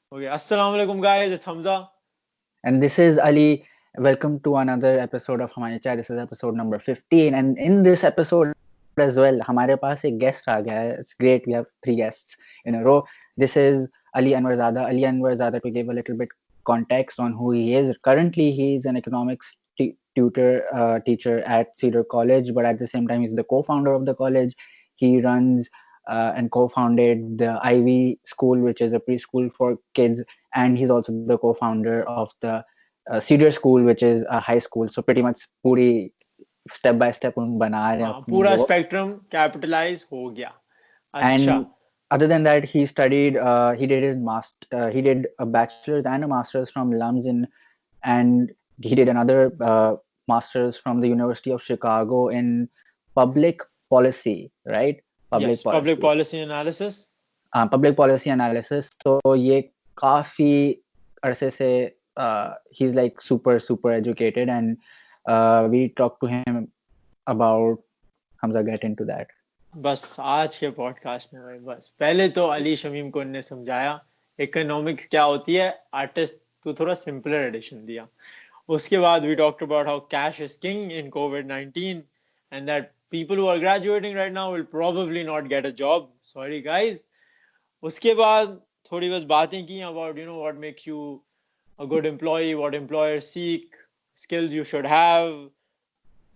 Okay, Assalamu alaikum guys, it's Hamza. And this is Ali. Welcome to another episode of HUMARII CHAII. This is episode number 15. And in this episode as well, हमारे पास एक guest आ गया है. It's great. We have 3 guests in a row. This is Ali Anwerzada. Ali Anwerzada, to give a little bit context on who he is. Currently, he is an economics teacher at Cedar College, but at the same time, he's the co-founder of the college. He runs and co-founded the Ivy School, which is a preschool for kids, and he's also the co-founder of the Cedar School, which is a high school. So pretty much पूरी step by step उन बना रहे हैं हाँ, अपनी पूरा वो. Spectrum capitalise हो गया. अच्छा. And other than that, he studied. He did his master. He did a bachelor's and a master's from LUMS and he did another master's from the University of Chicago in public policy, right? Public Yes, public policy. policy analysis. Public policy analysis. तो ये काफी अरसे से he's like super educated, and we talked to him about Hamza get into that. बस आज के podcast में भाई बस पहले तो अली शमीम को ने समझाया इकोनॉमिक्स क्या होती है, आर्टिस्ट तो थोड़ा सिंपलर एडिशन दिया. उसके बाद we talked about how cash is king in कोविड-19 and that people who are graduating right now will probably not get a job. Sorry guys. उसके बाद थोड़ी बस बातें की about what makes you a good employee, what employers seek, skills you should have.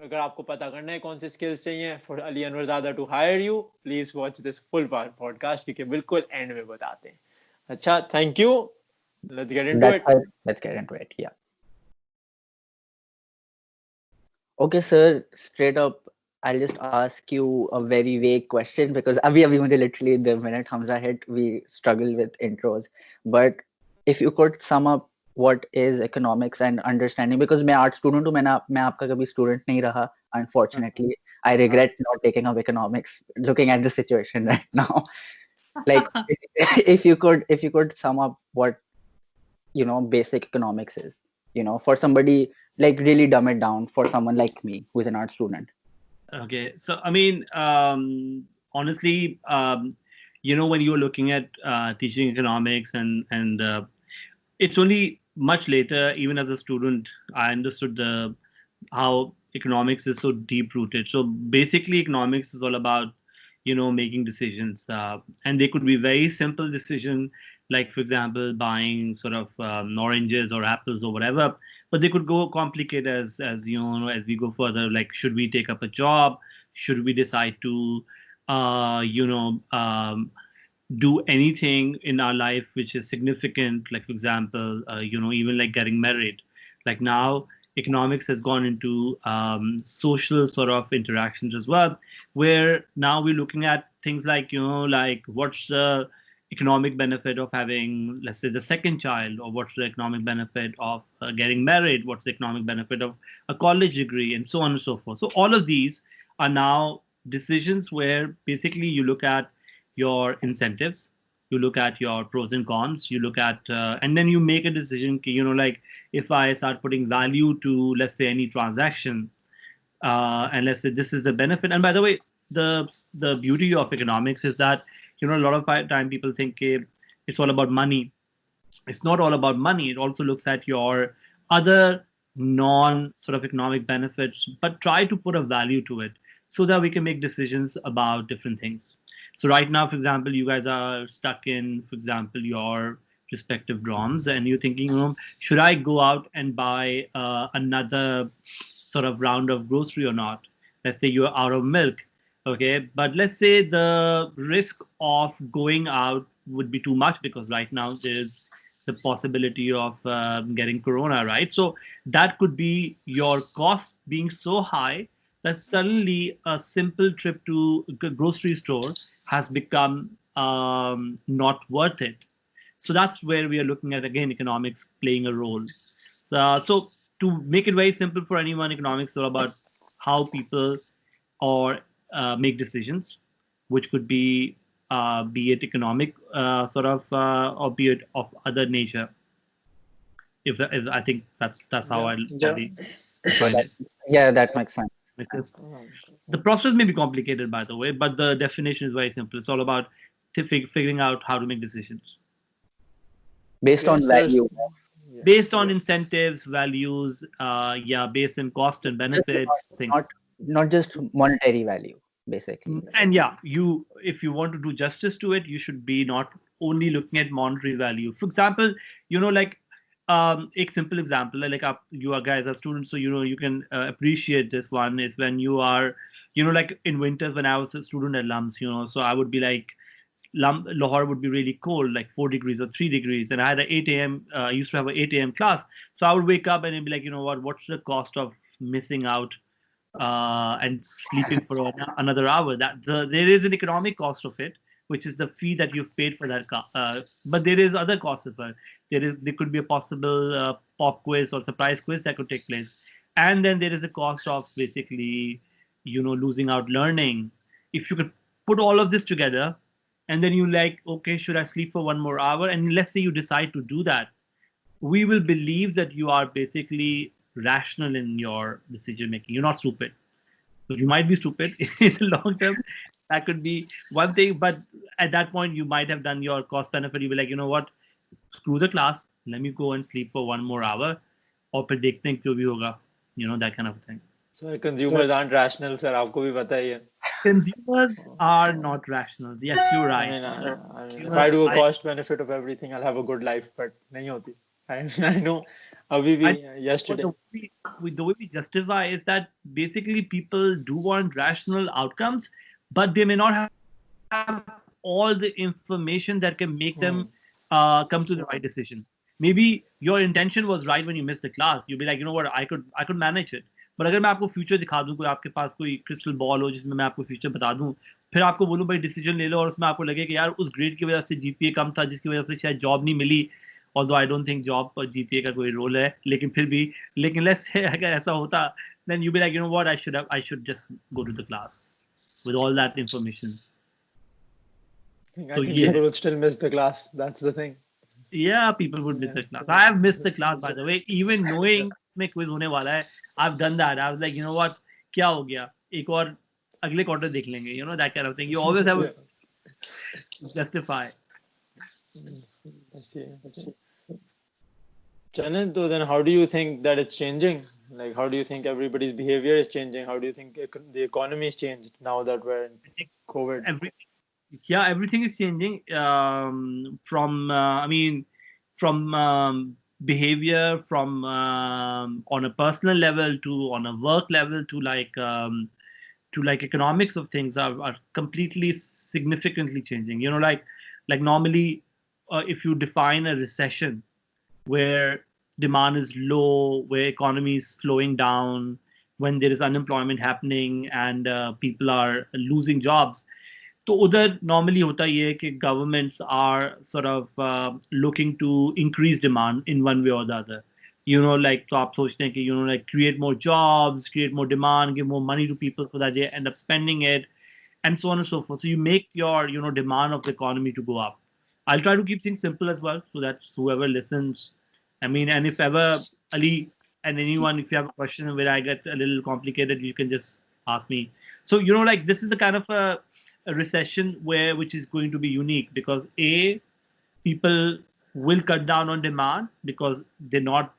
अगर आपको पता करना है कौन से skills चाहिए for Ali Anwerzada to hire you, please watch this full podcast क्योंकि बिल्कुल end में बताते हैं. अच्छा, thank you. Let's get into it. Let's get into it. Yeah. Okay, sir. Straight up, I'll just ask you a very vague question because abhi mujhe literally the minute Hamza hit, we struggle with intros. But if you could sum up what is economics and understanding, because मैं art student हूँ, मैं आपका कभी student नहीं रहा. Unfortunately, I regret not taking up economics. Looking at the situation right now, like if you could sum up what basic economics is, for somebody, like really dumb it down for someone like me who's an art student. Okay, so I mean, honestly, when you're looking at teaching economics and it's only much later, even as a student, I understood how economics is so deep rooted. So basically, economics is all about making decisions, and they could be very simple decisions, like for example, buying sort of oranges or apples or whatever. But they could go complicated as as we go further. Like, should we take up a job? Should we decide to, uh, you know, um, do anything in our life which is significant? Like, for example, even like getting married. Like now, economics has gone into social sort of interactions as well, where now we're looking at things like like what's the economic benefit of having, let's say, the second child, or what's the economic benefit of getting married, what's the economic benefit of a college degree, and so on and so forth. So all of these are now decisions where basically you look at your incentives, you look at your pros and cons, you look at and then you make a decision, like if I start putting value to, let's say, any transaction, and let's say this is the benefit. And by the way, the beauty of economics is that a lot of time people think it's all about money. It's not all about money. It also looks at your other non sort of economic benefits, but try to put a value to it so that we can make decisions about different things. So right now, for example, you guys are stuck in, for example, your respective dorms, and you're thinking, should I go out and buy another sort of round of grocery or not? Let's say you're out of milk, okay, but let's say the risk of going out would be too much because right now there's the possibility of getting corona, right? So that could be your cost being so high that suddenly a simple trip to a grocery store has become not worth it. So that's where we are looking at, again, economics playing a role. So to make it very simple for anyone, economics is all about how people or make decisions, which could be it economic sort of or be it of other nature. If I think that's how I'll probably define it. Yeah, that makes sense. Because the process may be complicated, by the way, but the definition is very simple. It's all about figuring out how to make decisions. based on value. Based on incentives, values, based on cost and benefits, things. Not just monetary value, basically. And if you want to do justice to it, you should be not only looking at monetary value. For example, like a simple example, like you are guys are students, so you can appreciate this one is when you are, like in winters when I was a student at LUMS, so I would be like, Lahore would be really cold, like 4 degrees or 3 degrees. And I had an 8 a.m. I used to have an 8 a.m. class. So I would wake up and it'd be like, what's the cost of missing out and sleeping for another hour? There is an economic cost of it, which is the fee that you've paid for that. But there is other costs as well. There could be a possible pop quiz or surprise quiz that could take place. And then there is a cost of basically, losing out learning. If you could put all of this together, and then you like, okay, should I sleep for 1 more hour? And let's say you decide to do that. We will believe that you are basically rational in your decision making. You're not stupid. So you might be stupid in the long term. That could be one thing. But at that point, you might have done your cost benefit. You'll be like, you know what? Screw the class. Let me go and sleep for 1 more hour. Or फिर देखते हैं क्यों भी होगा. That kind of thing. So consumers aren't rational, sir. आपको भी पता ही है. Consumers are not rational. Yes, you're right. I mean, if I do a cost benefit of everything, I'll have a good life. But नहीं होती. I know. Abhi bhi yesterday. The way we justify is that basically people do want rational outcomes, but they may not have all the information that can make them come to the right decision. Maybe your intention was right when you missed the class. You'll be like, you know what, I could manage it. But अगर मैं आपको future दिखा दूं, कोई आपके पास कोई crystal ball हो जिसमें मैं आपको फ्यूचर बता दूं, फिर आपको बोलूं भाई डिसीजन ले लो और उसमें आपको लगे कि यार उस ग्रेड की वजह से जीपीए कम था जिसकी वजह से शायद जॉब नहीं मिली, although I don't think job पर जीपीए का कोई रोल है, लेकिन let's say अगर ऐसा होता, then you be like, you know what, I should just go to the class with all that information. I think people would still miss the class. That's the thing. Yeah, people would miss the class. I have missed the class, by the way, even knowing में quiz होने वाला है. I've done that. I was like, you know what, क्या हो गया, एक और अगले क्वार्टर देख लेंगे, that kind of thing. You always have to justify. I see. Chanan, so then how do you think that it's changing? Like, how do you think everybody's behavior is changing? How do you think the economy is changed now that we're in COVID? Everything is changing from behavior, from on a personal level to on a work level to like economics of things are completely significantly changing. Like normally if you define a recession where demand is low, where economy is slowing down, when there is unemployment happening and people are losing jobs, तो उधर normally होता ये है कि governments are sort of looking to increase demand in one way or the other. Like तो आप सोचते हैं कि like create more jobs, create more demand, give more money to people so that they end up spending it, and so on and so forth. So you make your demand of the economy to go up. I'll try to keep things simple as well so that whoever listens, and if ever Ali and anyone, if you have a question where I get a little complicated, you can just ask me. So like this is the kind of a recession which is going to be unique because people will cut down on demand because they're not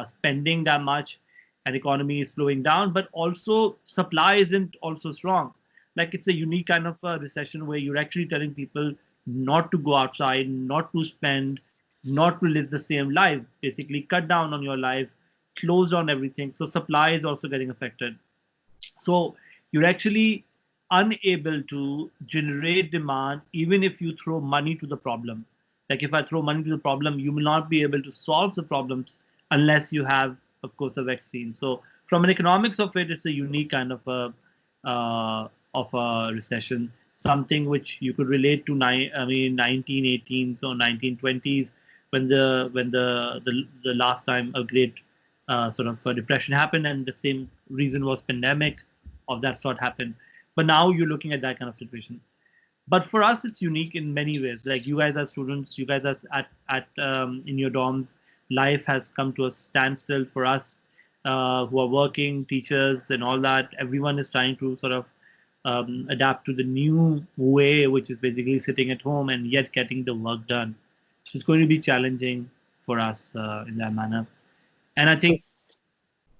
spending that much and economy is slowing down, but also supply isn't also strong. Like it's a unique kind of a recession where you're actually telling people not to go outside, not to spend, not to live the same life, basically cut down on your life, close down everything. So supply is also getting affected. So you're actually unable to generate demand even if you throw money to the problem. Like if I throw money to the problem, you will not be able to solve the problems unless you have, of course, a vaccine. So from an economics of it, it's a unique kind of a recession, something which you could relate to 1918s or 1920s when the last time a great sort of a depression happened, and the same reason was pandemic of that sort happened. But now you're looking at that kind of situation. But for us, it's unique in many ways. Like you guys are students, you guys are at in your dorms. Life has come to a standstill for us who are working, teachers and all that. Everyone is trying to sort of adapt to the new way, which is basically sitting at home and yet getting the work done. So it's going to be challenging for us in that manner. And I think,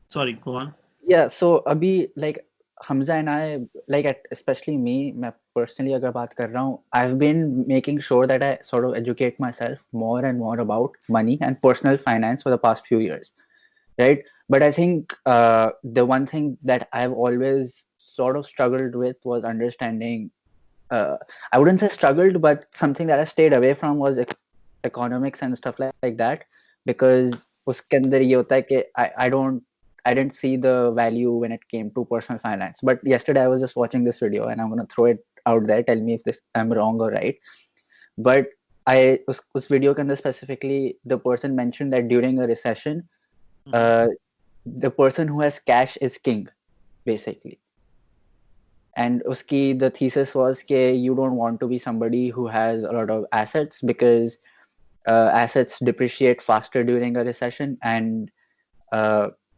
sorry, go on. Yeah, so abhi like Hamza and I, like especially me, मैं personally अगर बात कर रहा हूँ, I've been making sure that I sort of educate myself more and more about money and personal finance for the past few years, right? But I think the one thing that I've always sort of struggled with was understanding. I wouldn't say struggled, but something that I stayed away from was economics and stuff like that, because उसके अंदर ये होता है कि I didn't see the value when it came to personal finance. But yesterday I was just watching this video, and I'm gonna throw it out there. Tell me if this I'm wrong or right. But उस video के अंदर specifically the person mentioned that during a recession, the person who has cash is king, basically. And uski the thesis was that you don't want to be somebody who has a lot of assets, because assets depreciate faster during a recession, and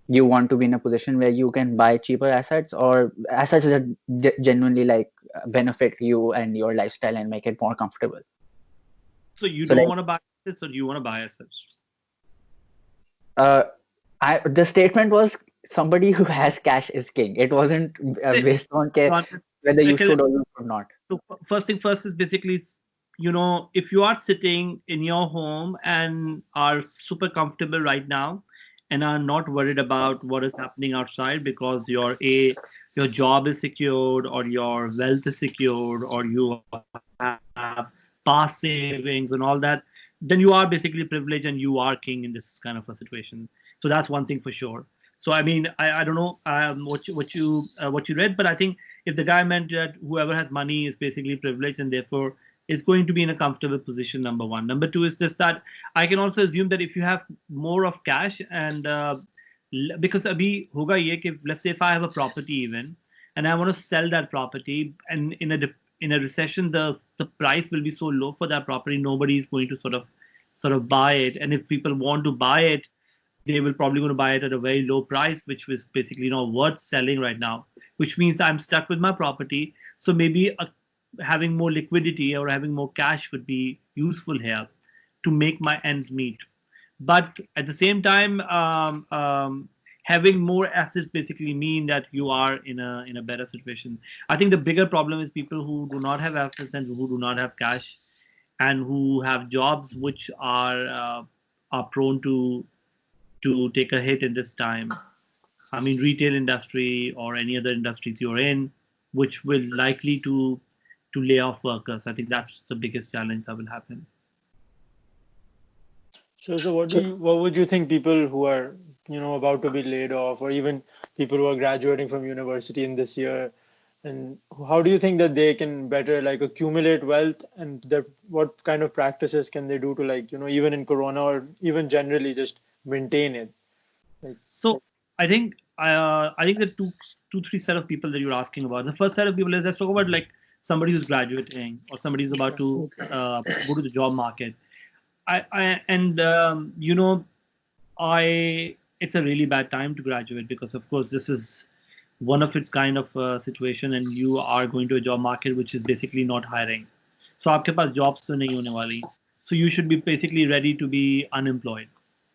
you want to be in a position where you can buy cheaper assets, or assets that genuinely like benefit you and your lifestyle and make it more comfortable. So you don't want to buy assets, or do you want to buy assets? The statement was somebody who has cash is king. It wasn't based on whether you should or you should not. So first thing first is basically, if you are sitting in your home and are super comfortable right now and are not worried about what is happening outside because your job is secured, or your wealth is secured, or you have past savings and all that, then you are basically privileged and you are king in this kind of a situation. So that's one thing for sure. So I mean, I don't know what you read, but I think if the guy meant that whoever has money is basically privileged and therefore is going to be in a comfortable position, number one. Number two is just that I can also assume that if you have more of cash, and because abhi hoga ye ki, let's say if I have a property even and I want to sell that property, and in a recession the price will be so low for that property, nobody is going to sort of buy it. And if people want to buy it, they will probably going to buy it at a very low price, which was basically not worth selling right now, which means that I'm stuck with my property. So maybe having more liquidity or having more cash would be useful here to make my ends meet. But at the same time, having more assets basically mean that you are in a better situation. I think the bigger problem is people who do not have assets and who do not have cash, and who have jobs which are prone to take a hit in this time. I mean, retail industry or any other industries you're in, which will likely to lay off workers. I think that's the biggest challenge that will happen. So what would you think people who are about to be laid off, or even people who are graduating from university in this year, and how do you think that they can better like accumulate wealth, and that what kind of practices can they do to even in Corona or even generally just maintain it? So I think the three set of people that you're asking about. The first set of people is, let's talk about like somebody who's graduating or somebody who's about to go to the job market. It's a really bad time to graduate, because of course this is one of its kind of situation, and you are going to a job market which is basically not hiring. So आपके पास jobs तो नहीं होने वाली. So you should be basically ready to be unemployed,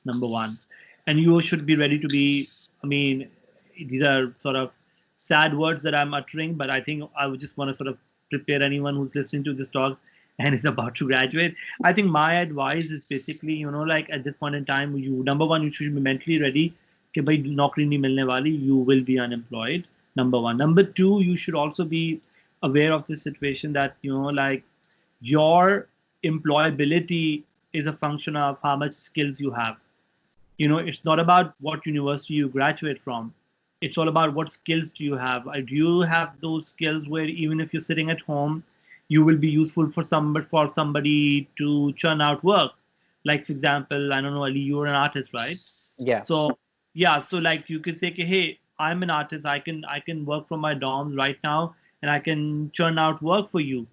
number one. And you should be ready to be, I mean, these are sort of sad words that I'm uttering, but I think I would just want to sort of prepare anyone who's listening to this talk and is about to graduate. I think my advice is basically, like at this point in time, number one, you should be mentally ready कि भाई नौकरी नहीं मिलने वाली, you will be unemployed, number one. Number two, you should also be aware of this situation that, like your employability is a function of how much skills you have. It's not about what university you graduate from. It's all about what skills do you have. Do you have those skills where even if you're sitting at home, you will be useful for somebody to churn out work? Like, for example, I don't know, Ali, you're an artist, right? Yeah. So like you could say, hey, I'm an artist. I can work from my dorms right now, and I can churn out work for you.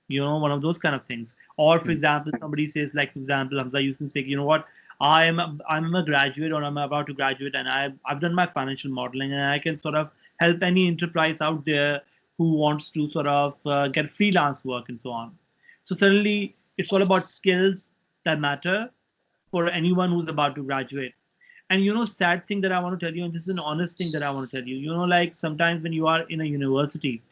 One of those kind of things. Or, for example, somebody says, like, for example, Hamza, you can say, you know what? I'm a graduate, or I'm about to graduate, and I've done my financial modeling, and I can sort of help any enterprise out there who wants to sort of get freelance work and so on. So suddenly it's all about skills that matter for anyone who's about to graduate. And sad thing that I want to tell you, and this is an honest thing that I want to tell you, like sometimes when you are in a university,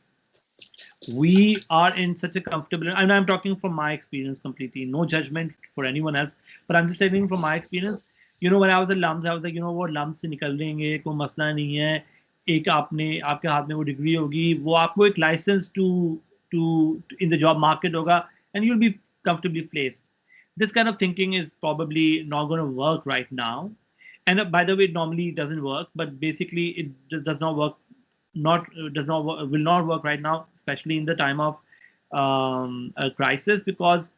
we are in such a comfortable, and I'm talking from my experience completely, no judgment for anyone else, but I'm just telling from my experience. When I was at LUMS, I was like, what LUMS से निकल देंगे, कोई मसला नहीं है, एक आपके हाथ में वो डिग्री होगी, वो आपको एक licence to in the job market होगा, and you'll be comfortably placed. This kind of thinking is probably not going to work right now. And by the way, it normally doesn't work, but basically it does not work, will not work right now, especially in the time of a crisis, because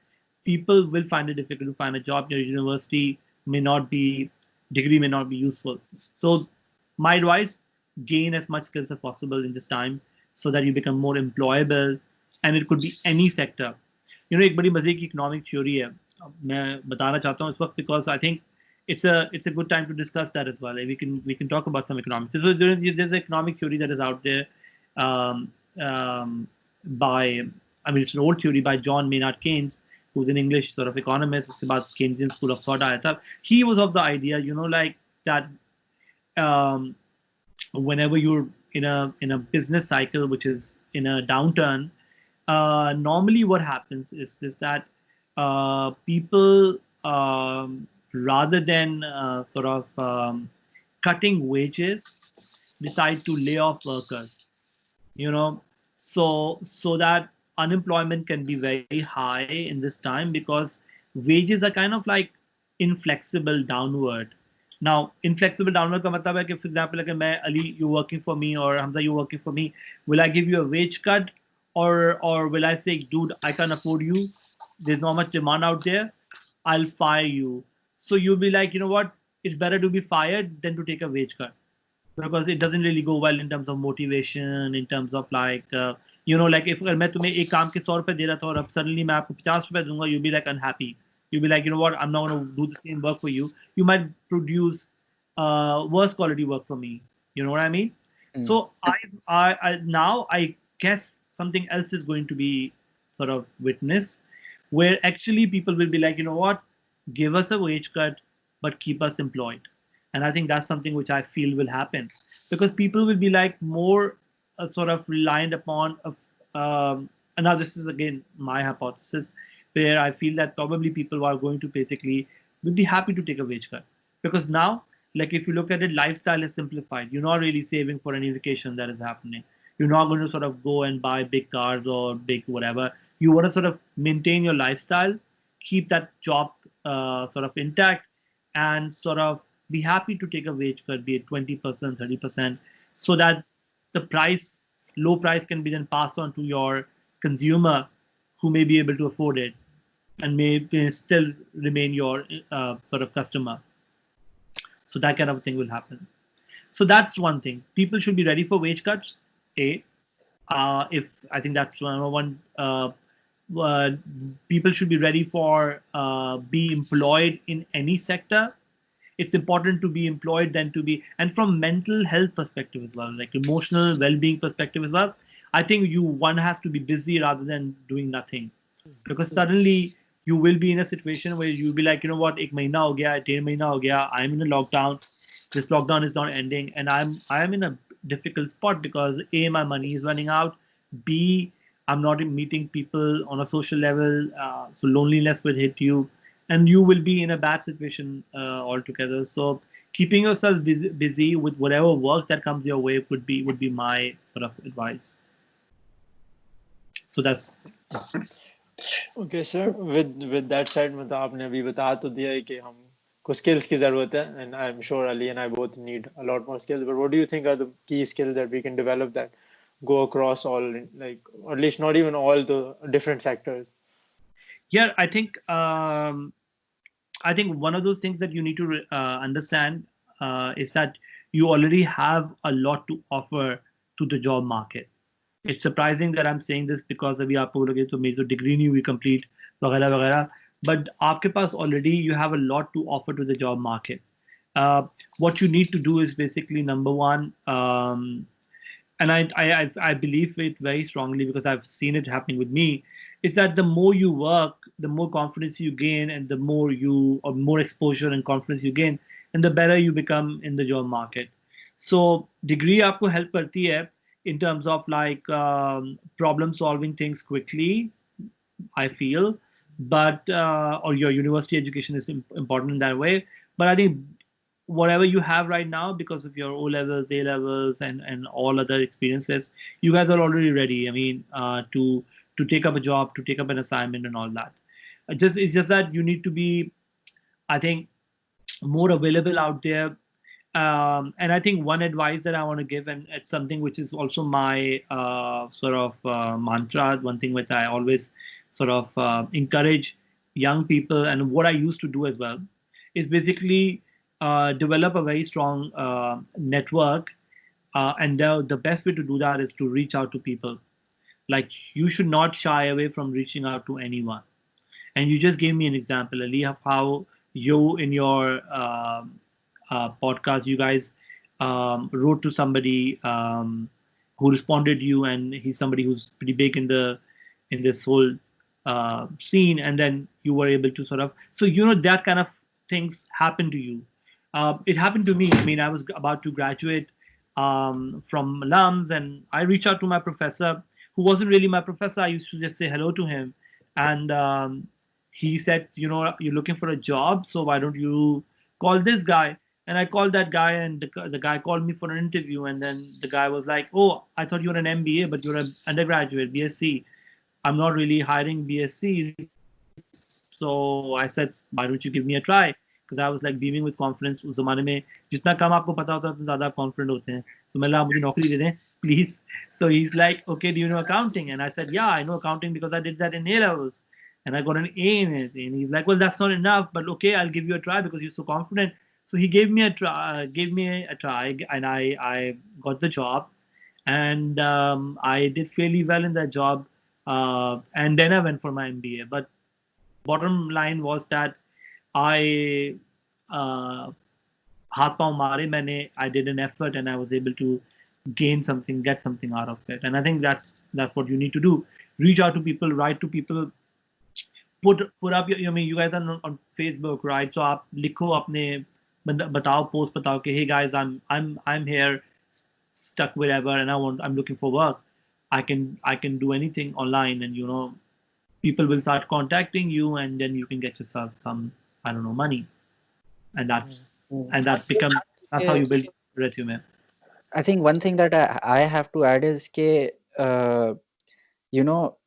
people will find it difficult to find a job. Your university degree may not be useful. So my advice, gain as much skills as possible in this time so that you become more employable, and it could be any sector. एक बड़ी मजे की economic theory है, मैं बताना चाहता हूँ इस वक्त, because I think it's a good time to discuss that as well. We can talk about some economics. So there's an economic theory that is out there it's an old theory by John Maynard Keynes, who's an English sort of economist. It's about Keynesian school of thought. He was of the idea, like that whenever you're in a business cycle which is in a downturn, normally what happens is that people, rather than cutting wages, decide to lay off workers, so that unemployment can be very high in this time, because wages are kind of like inflexible downward. Now, inflexible downward ka matlab hai ki, for example, like Ali, you're working for me, or Hamza, you're working for me, will I give you a wage cut, or will I say, dude, I can't afford you, there's not much demand out there, I'll fire you. So you'll be like, what, it's better to be fired than to take a wage cut, because it doesn't really go well in terms of motivation, in terms of like like if मैं तुम्हें एक काम के 100 रुपए दे रहा था और अब suddenly मैं आपको 50 रुपए दूंगा, you'll be like unhappy. You'll be like, what, I'm not going to do the same work for you. You might produce worse quality work for me. You know what I mean? So I now I guess something else is going to be sort of witnessed, where actually people will be like, what, give us a wage cut, but keep us employed. And I think that's something which I feel will happen, because people will be like more sort of reliant upon, and now this is again my hypothesis, where I feel that probably people are going to basically will be happy to take a wage cut, because now, like if you look at it, lifestyle is simplified. You're not really saving for any vacation that is happening. You're not going to sort of go and buy big cars or big whatever. You want to sort of maintain your lifestyle, keep that job sort of intact, and sort of be happy to take a wage cut, be it 20%, 30%, so that the low price can be then passed on to your consumer, who may be able to afford it and may still remain your sort of customer. So that kind of thing will happen. So that's one thing. People should be ready for wage cuts. If I think that's one. People should be ready for be employed in any sector. It's important to be employed than to be, and from mental health perspective as well, like emotional well-being perspective as well. I think one has to be busy rather than doing nothing, because suddenly you will be in a situation where you'll be like, what, ek mahina ho gaya, 10 mahina ho gaya, I'm in a lockdown. This lockdown is not ending, and I am in a difficult spot because A, my money is running out. B, I'm not meeting people on a social level, so loneliness will hit you, and you will be in a bad situation altogether. So keeping yourself busy with whatever work that comes your way would be my sort of advice. So that's okay, sir. With that said, मतलब आपने अभी बता तो दिया है कि हम कुछ skills की ज़रूरत है, and I'm sure Ali and I both need a lot more skills. But what do you think are the key skills that we can develop that go across all, like, or at least not even all the different sectors? Yeah, I think one of those things that you need to understand is that you already have a lot to offer to the job market. It's surprising that I'm saying this, because अभी आपको बोलोगे तो मेरी तो degree नहीं हुई complete वगैरह वगैरह, but आपके पास already you have a lot to offer to the job market. What you need to do is basically, number one, and I believe it very strongly because I've seen it happening with me, is that the more you work, the more confidence you gain, and the more you or more exposure and confidence you gain, and the better you become in the job market. So degree आपको help करती है in terms of like problem solving things quickly, I feel, but or your university education is important in that way. But I think whatever you have right now, because of your O levels, A levels, and all other experiences, you guys are already ready. I mean, to take up a job, to take up an assignment, and all that. It's just that you need to be, I think, more available out there. And I think one advice that I want to give, and it's something which is also my sort of mantra, one thing which I always sort of encourage young people, and what I used to do as well, is basically develop a very strong network. And the best way to do that is to reach out to people. Like, you should not shy away from reaching out to anyone. And you just gave me an example, Ali, of how you in your podcast, you guys wrote to somebody who responded to you, and he's somebody who's pretty big in this whole scene, and then you were able to sort of, so that kind of things happen to you. It happened to me. I mean, I was about to graduate from alums, and I reached out to my professor, who wasn't really my professor. I used to just say hello to him, and he said, you're looking for a job, so why don't you call this guy? And I called that guy, and the guy called me for an interview. And then the guy was like, oh, I thought you were an MBA, but you're an undergraduate, BSc. I'm not really hiring BSc. So I said, why don't you give me a try? Because I was like beaming with confidence. उस ज़माने में जितना कम आपको पता होता है उतना ज़्यादा confident होते हैं. तो मैंने कहा मुझे नौकरी दे दें, please. So he's like, okay, do you know accounting? And I said, yeah, I know accounting because I did that in A levels. And I got an A in it. And he's like, well, that's not enough, but okay, I'll give you a try because you're so confident. So he gave me a try, and I got the job, and I did fairly well in that job. And then I went for my MBA. But bottom line was that I हाथ पांव मारे मैंने. I did an effort, and I was able to gain something, get something out of it. And I think that's what you need to do. Reach out to people, write to people, put up your, I mean, you guys are on Facebook, right? So आप लिखो अपने, बताओ, post बताओ कि hey guys, I'm here, stuck wherever, and I'm looking for work. I can do anything online, and people will start contacting you, and then you can get yourself some, I don't know, money. And that's how you build resume. I think one thing that I have to add is ke,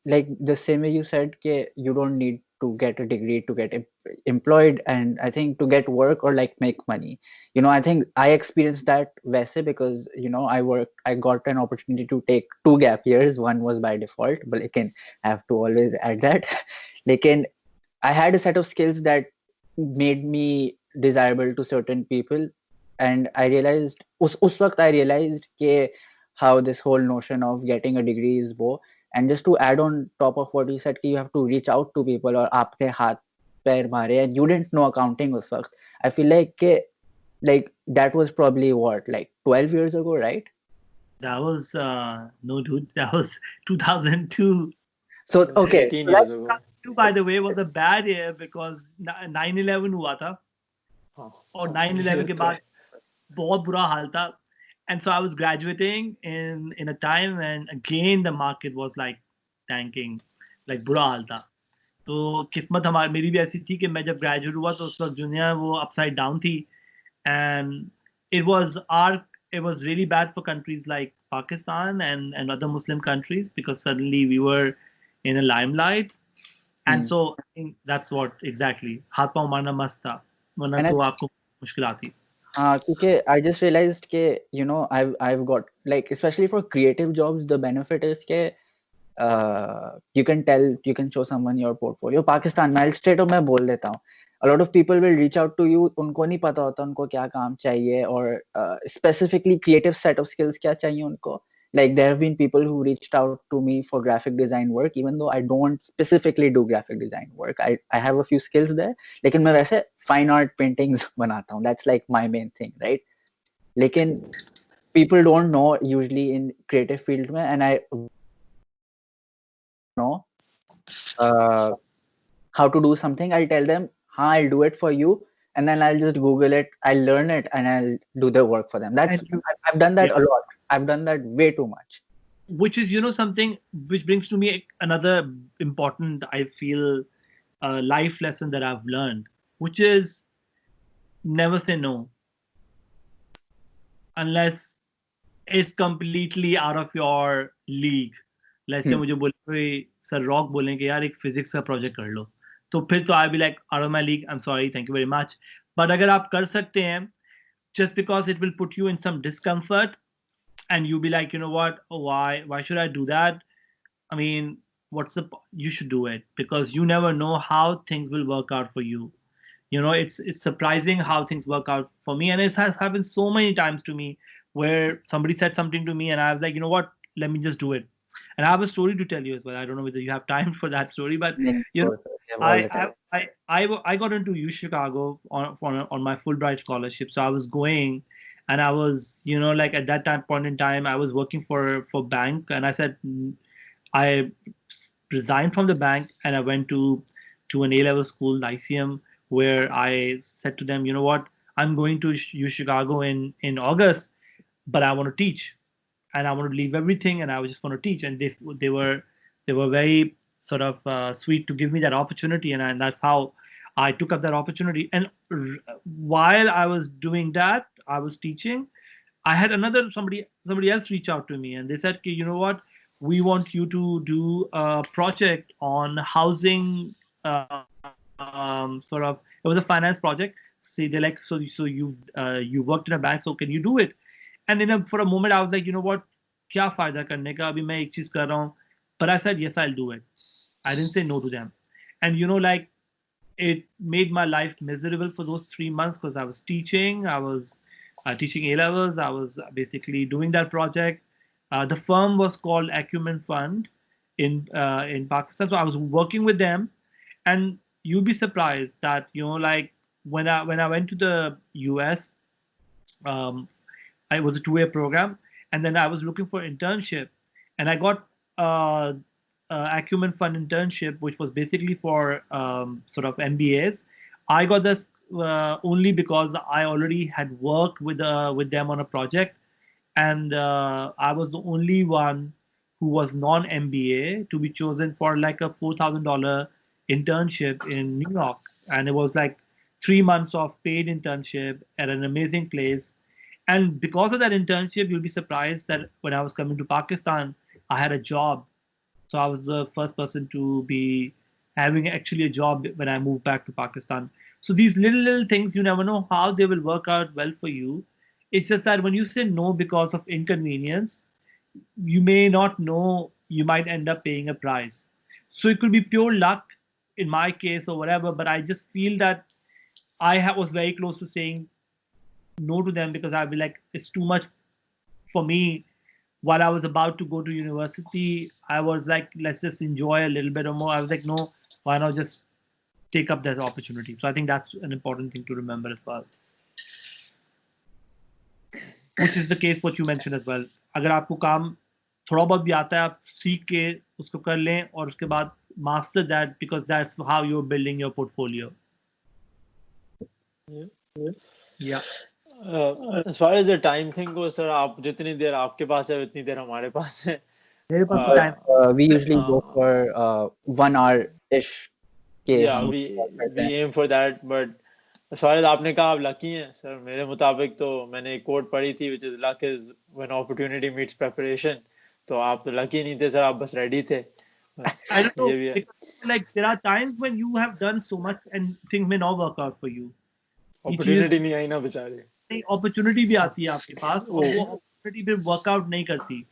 like the same way you said ke you don't need to get a degree to get employed, and I think to get work or like make money. I think I experienced that वैसे because I got an opportunity to take 2 gap years. One was by default, but again I have to always add that. Lekin I had a set of skills that made me desirable to certain people, and I realized us waqt I realized ke how this whole notion of getting a degree is wo. And just to add on top of what you said, you have to reach out to people or aapne haath pair mare, and you didn't know accounting us waqt. I feel like that was probably what, like 12 years ago, right? That was no, dude, that was 2002. So okay, 18 so years ago. By the way, was a bad year because 9/11 हुआ था, और 9/11 के बाद बहुत बुरा हाल था. And so I was graduating in a time when again the market was like tanking, like बुरा हाल था. तो किस्मत मेरी भी ऐसी थी कि मैं जब ग्रेजुएट हुआ तो उस वक्त दुनिया वो अपसाइड डाउन थी. And it was really bad for countries like Pakistan and other Muslim countries, because suddenly we were in a limelight. And so I think that's what exactly हाथ पांव मारना मस्त था, वरना तो आपको मुश्किल आती. because I just realized ke I've got, like, especially for creative jobs, the benefit is ke you can show someone your portfolio. Pakistan में I'll straight up मैं बोल देता हूँ, a lot of people will reach out to you, उनको नहीं पता होता उनको क्या काम चाहिए, or specifically creative set of skills क्या चाहिए उनको. Like there have been people who reached out to me for graphic design work, even though I don't specifically do graphic design work. I have a few skills there, लेकिन मैं वैसे fine art paintings बनाता हूँ. That's like my main thing, right? लेकिन people don't know usually in creative field में, and I know how to do something, I'll tell them, I'll do it for you. And then I'll just Google it, I'll learn it, and I'll do the work for them. That's I've done that a lot. I've done that way too much. Which is, something which brings to me another important, I feel, life lesson that I've learned, which is never say no unless it's completely out of your league. Let's say मुझे बोले sir rock बोलें कि यार एक physics का project कर लो, तो फिर तो I be like out of my league, I am sorry, thank you very much. But अगर आप कर सकते हैं, just because it will put you in some discomfort and you be like, you know what, why should I do that? I mean, you should do it, because you never know how things will work out for you. It's surprising how things work out for me, and it has happened so many times to me where somebody said something to me and I was like, you know what, let me just do it. And I have a story to tell you as well. I don't know whether you have time for that story, but I got into U Chicago on my Fulbright scholarship. So I was going, and I was, like at that point in time, I was working for bank, and I said, I resigned from the bank and I went to an A-level school, Lyceum, where I said to them, you know what, I'm going to U Chicago in August, but I want to teach, and I want to leave everything, and I was just want to teach. And they were very sort of sweet to give me that opportunity, and that's how I took up that opportunity. And while I was doing that, I was teaching, I had somebody else reach out to me, and they said, you know what, we want you to do a project on housing. Sort of, it was a finance project. See, they're like, so you worked in a bank, so can you do it? And for a moment, I was like, you know what, क्या फायदा करने का, अभी मैं एक चीज कर रहा हूँ. But I said, yes, I'll do it. I didn't say no to them. And like, it made my life miserable for those 3 months, because I was teaching. I was teaching A-levels. I was basically doing that project. The firm was called Acumen Fund in Pakistan. So I was working with them, and you'd be surprised that like when I went to the US, it was a 2-year program, and then I was looking for internship, and I got Acumen Fund internship, which was basically for sort of MBAs. I got this only because I already had worked with them on a project, and I was the only one who was non-MBA to be chosen for like a $4,000 internship in New York, and it was like 3 months of paid internship at an amazing place. And because of that internship, you'll be surprised that when I was coming to Pakistan, I had a job. So I was the first person to be having actually a job when I moved back to Pakistan. So these little things, you never know how they will work out well for you. It's just that when you say no because of inconvenience, you may not know, you might end up paying a price. So it could be pure luck in my case or whatever, but I just feel that I was very close to saying no to them, because I'd be like, it's too much for me. While I was about to go to university, I was like, let's just enjoy a little bit or more. I was like, no, why not just take up that opportunity? So I think that's an important thing to remember as well. Which is the case what you mentioned as well. अगर आपको काम थोड़ा बहुत भी आता है, आप सीख के उसको कर लें, और उसके बाद master that, because that's how you're building your portfolio. Yeah. As far as the time thing goes, sir, आप जितनी देर आपके पास है उतनी देर हमारे पास है. We usually go for 1 hour ish. Yeah, we aim for that, but as far as आपने कहा आप lucky हैं, sir. मेरे मुताबिक तो मैंने एक quote पढ़ी थी, which is luck is when opportunity meets preparation. तो आप lucky नहीं थे, sir. आप बस ready थे. I don't know. Like there are times when you have done so much and things may not work out for you. Opportunity नहीं आई ना बेचारे. Opportunity भी आती है आपके पास, और वो opportunity फिर work out नहीं करती.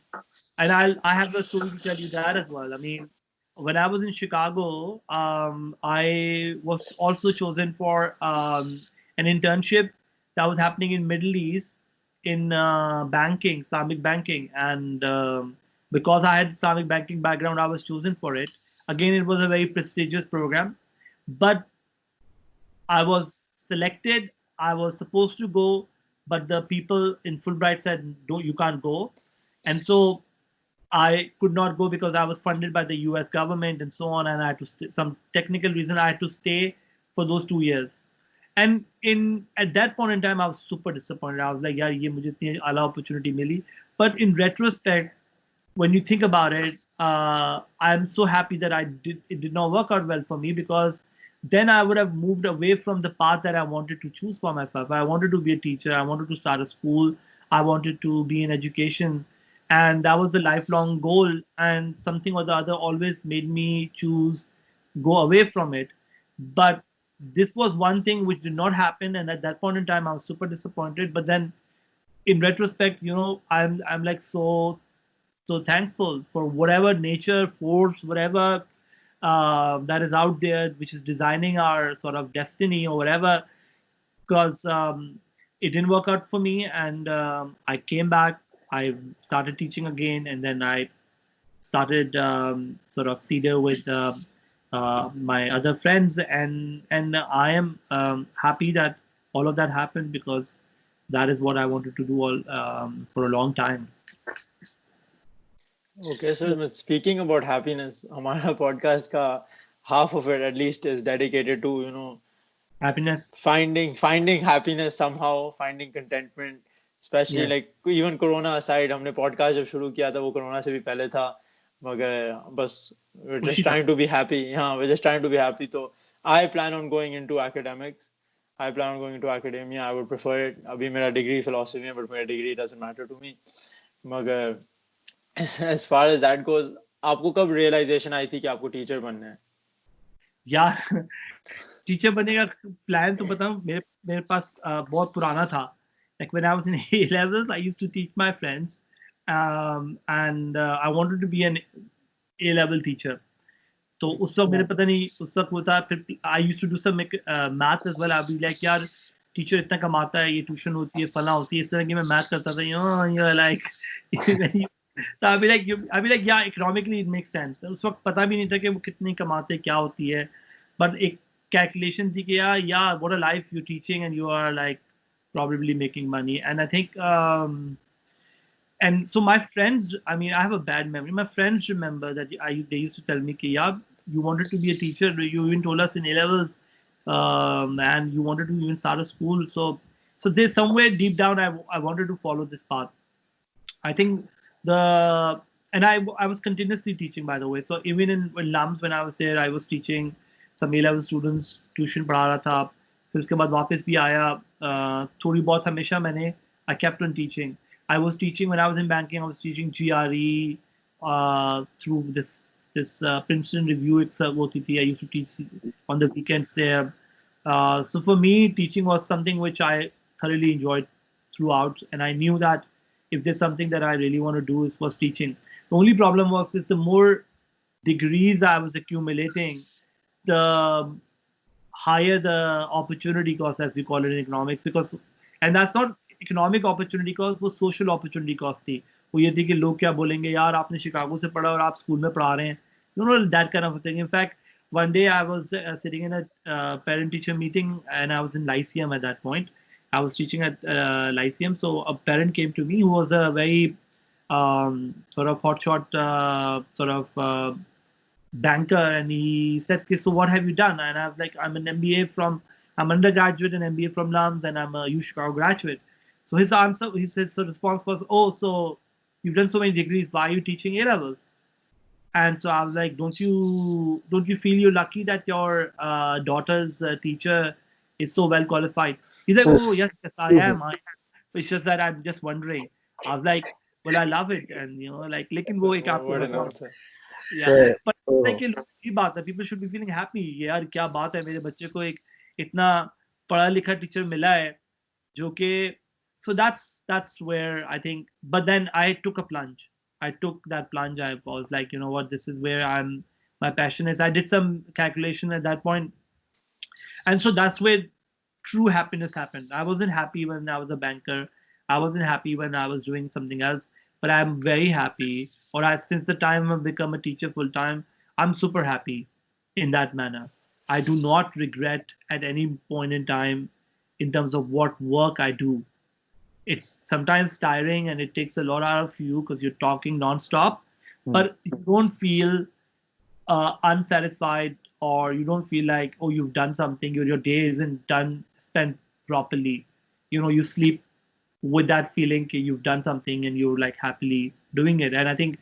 And I have a story to tell you that as well. I mean, when I was in Chicago, I was also chosen for an internship that was happening in Middle East in banking, Islamic banking, and because I had Islamic banking background, I was chosen for it. Again, it was a very prestigious program, but I was selected. I was supposed to go, but the people in Fulbright said, "No, you can't go." And so I could not go because I was funded by the US government and so on, and I had to some technical reason I had to stay for those 2 years. And at that point in time, I was super disappointed. I was like, yeah, ye mujhe itni ala opportunity mili. But in retrospect, when you think about it, I'm so happy that it did not work out well for me, because then I would have moved away from the path that I wanted to choose for myself. I wanted to be a teacher. I wanted to start a school. I wanted to be in education. And that was the lifelong goal. And something or the other always made me choose, go away from it. But this was one thing which did not happen. And at that point in time, I was super disappointed. But then in retrospect, I'm like so thankful for whatever nature force, whatever that is out there, which is designing our sort of destiny or whatever, because it didn't work out for me, and I came back. I started teaching again, and then I started sort of Cedar with my other friends, and I am happy that all of that happened, because that is what I wanted to do all for a long time. Okay, so speaking about happiness, हमारा podcast का half of it at least is dedicated to Happiness. finding happiness somehow, finding contentment, especially Yes. like even corona aside. हमने podcast जब शुरू किया था वो corona से भी पहले था, मगर बस we're just trying to be happy. हाँ, we're just trying to be happy. So I plan on going into academics. I plan on going into academia. I would prefer it. अभी मेरा degree philosophy है, but मेरा degree doesn't matter to me. मगर as far as that goes, आपको कब realization आई थी कि आपको teacher बनना है? यार टीचर बनने का प्लान तो बताऊं, मेरे पास बहुत पुराना था. Like when I was in A levels, I used to teach my friends, and I wanted to be an A level teacher. तो उस वक्त मेरे पता नहीं उस वक्त होता, फिर I used to do some math as well. I'd be like, यार टीचर इतना कमाता है, ये ट्यूशन होती है, फला होती है, इस तरह की मैं मैथ करता था. You're like so I'd be like yeah, economically it makes sense. उस वक्त पता भी नहीं था कि वो कितनी कमाते, क्या होती है, but एक calculation थी कि yeah, what a life you're teaching, and you are like probably making money. And I think and so my friends, I mean, I have a bad memory. My friends remember that they used to tell me कि yeah, you wanted to be a teacher, you even told us in A levels, and you wanted to even start a school. So there's somewhere deep down I wanted to follow this path. I think I was continuously teaching, by the way. So even in LUMS, when I was there, I was teaching some A-level students, tuition पढ़ा रहा था. फिर उसके बाद वापस भी आया, थोड़ी बहुत हमेशा मैंने I kept on teaching. I was teaching when I was in banking. I was teaching GRE through this Princeton Review itself. I used to teach on the weekends there. So for me, teaching was something which I thoroughly enjoyed throughout, and I knew that if there's something that I really want to do was teaching. The only problem was the more degrees I was accumulating, the higher the opportunity cost, as we call it in economics, and that's not economic opportunity cost, वो social opportunity cost थी. वो ये थी कि लोग क्या बोलेंगे, यार आपने शिकागो से पढ़ा और आप स्कूल में पढ़ा रहे हैं, that kind of thing. In fact, one day I was sitting in a parent-teacher meeting, and I was in Lyceum at that point. I was teaching at Lyceum, so a parent came to me who was a very sort of hotshot banker, and he said, so what have you done? And I was like, I'm undergraduate in MBA from LUMS, and I'm a U Chicago graduate. So his response was, oh, so you've done so many degrees, why are you teaching A levels? And so I was like, don't you feel you're lucky that your daughter's teacher is so well qualified? He's like, oh yes, I am. It's just that I'm just wondering. I was like, well, I love it, and like, लेकिन वो एक आपको yeah, but like ये बात है, people should be feeling happy. यार क्या बात है, मेरे बच्चे को एक इतना पढ़ा लिखा टीचर मिला है जो कि, so that's where I think. But then I took a plunge. I took that plunge. I was like, you know what, this is where my passion is. I did some calculation at that point, and so that's where true happiness happened. I wasn't happy when I was a banker. I wasn't happy when I was doing something else. But I'm very happy, since the time I've become a teacher full time, I'm super happy in that manner. I do not regret at any point in time in terms of what work I do. It's sometimes tiring and it takes a lot out of you because you're talking nonstop. but you don't feel unsatisfied, or you don't feel like, oh, you've done something, your day isn't done, spent properly. You sleep with that feeling that you've done something and you're like happily doing it. And I think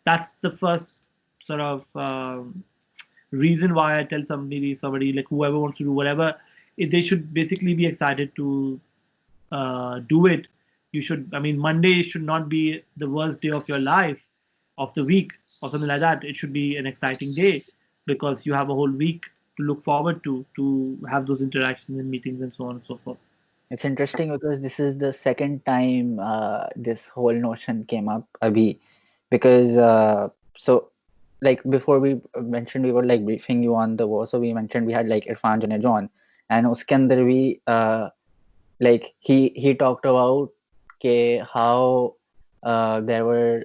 that's the first sort of reason why I tell somebody like whoever wants to do whatever, they should basically be excited to do it. Monday should not be the worst day of your life, of the week, or something like that. It should be an exciting day because you have a whole week to look forward to have those interactions and meetings and so on and so forth. It's interesting because this is the second time this whole notion came up, Abhi, because so like before we mentioned we were like briefing you on the war, so we mentioned we had like Irfan Junaid, and uske andar we like he talked about how there were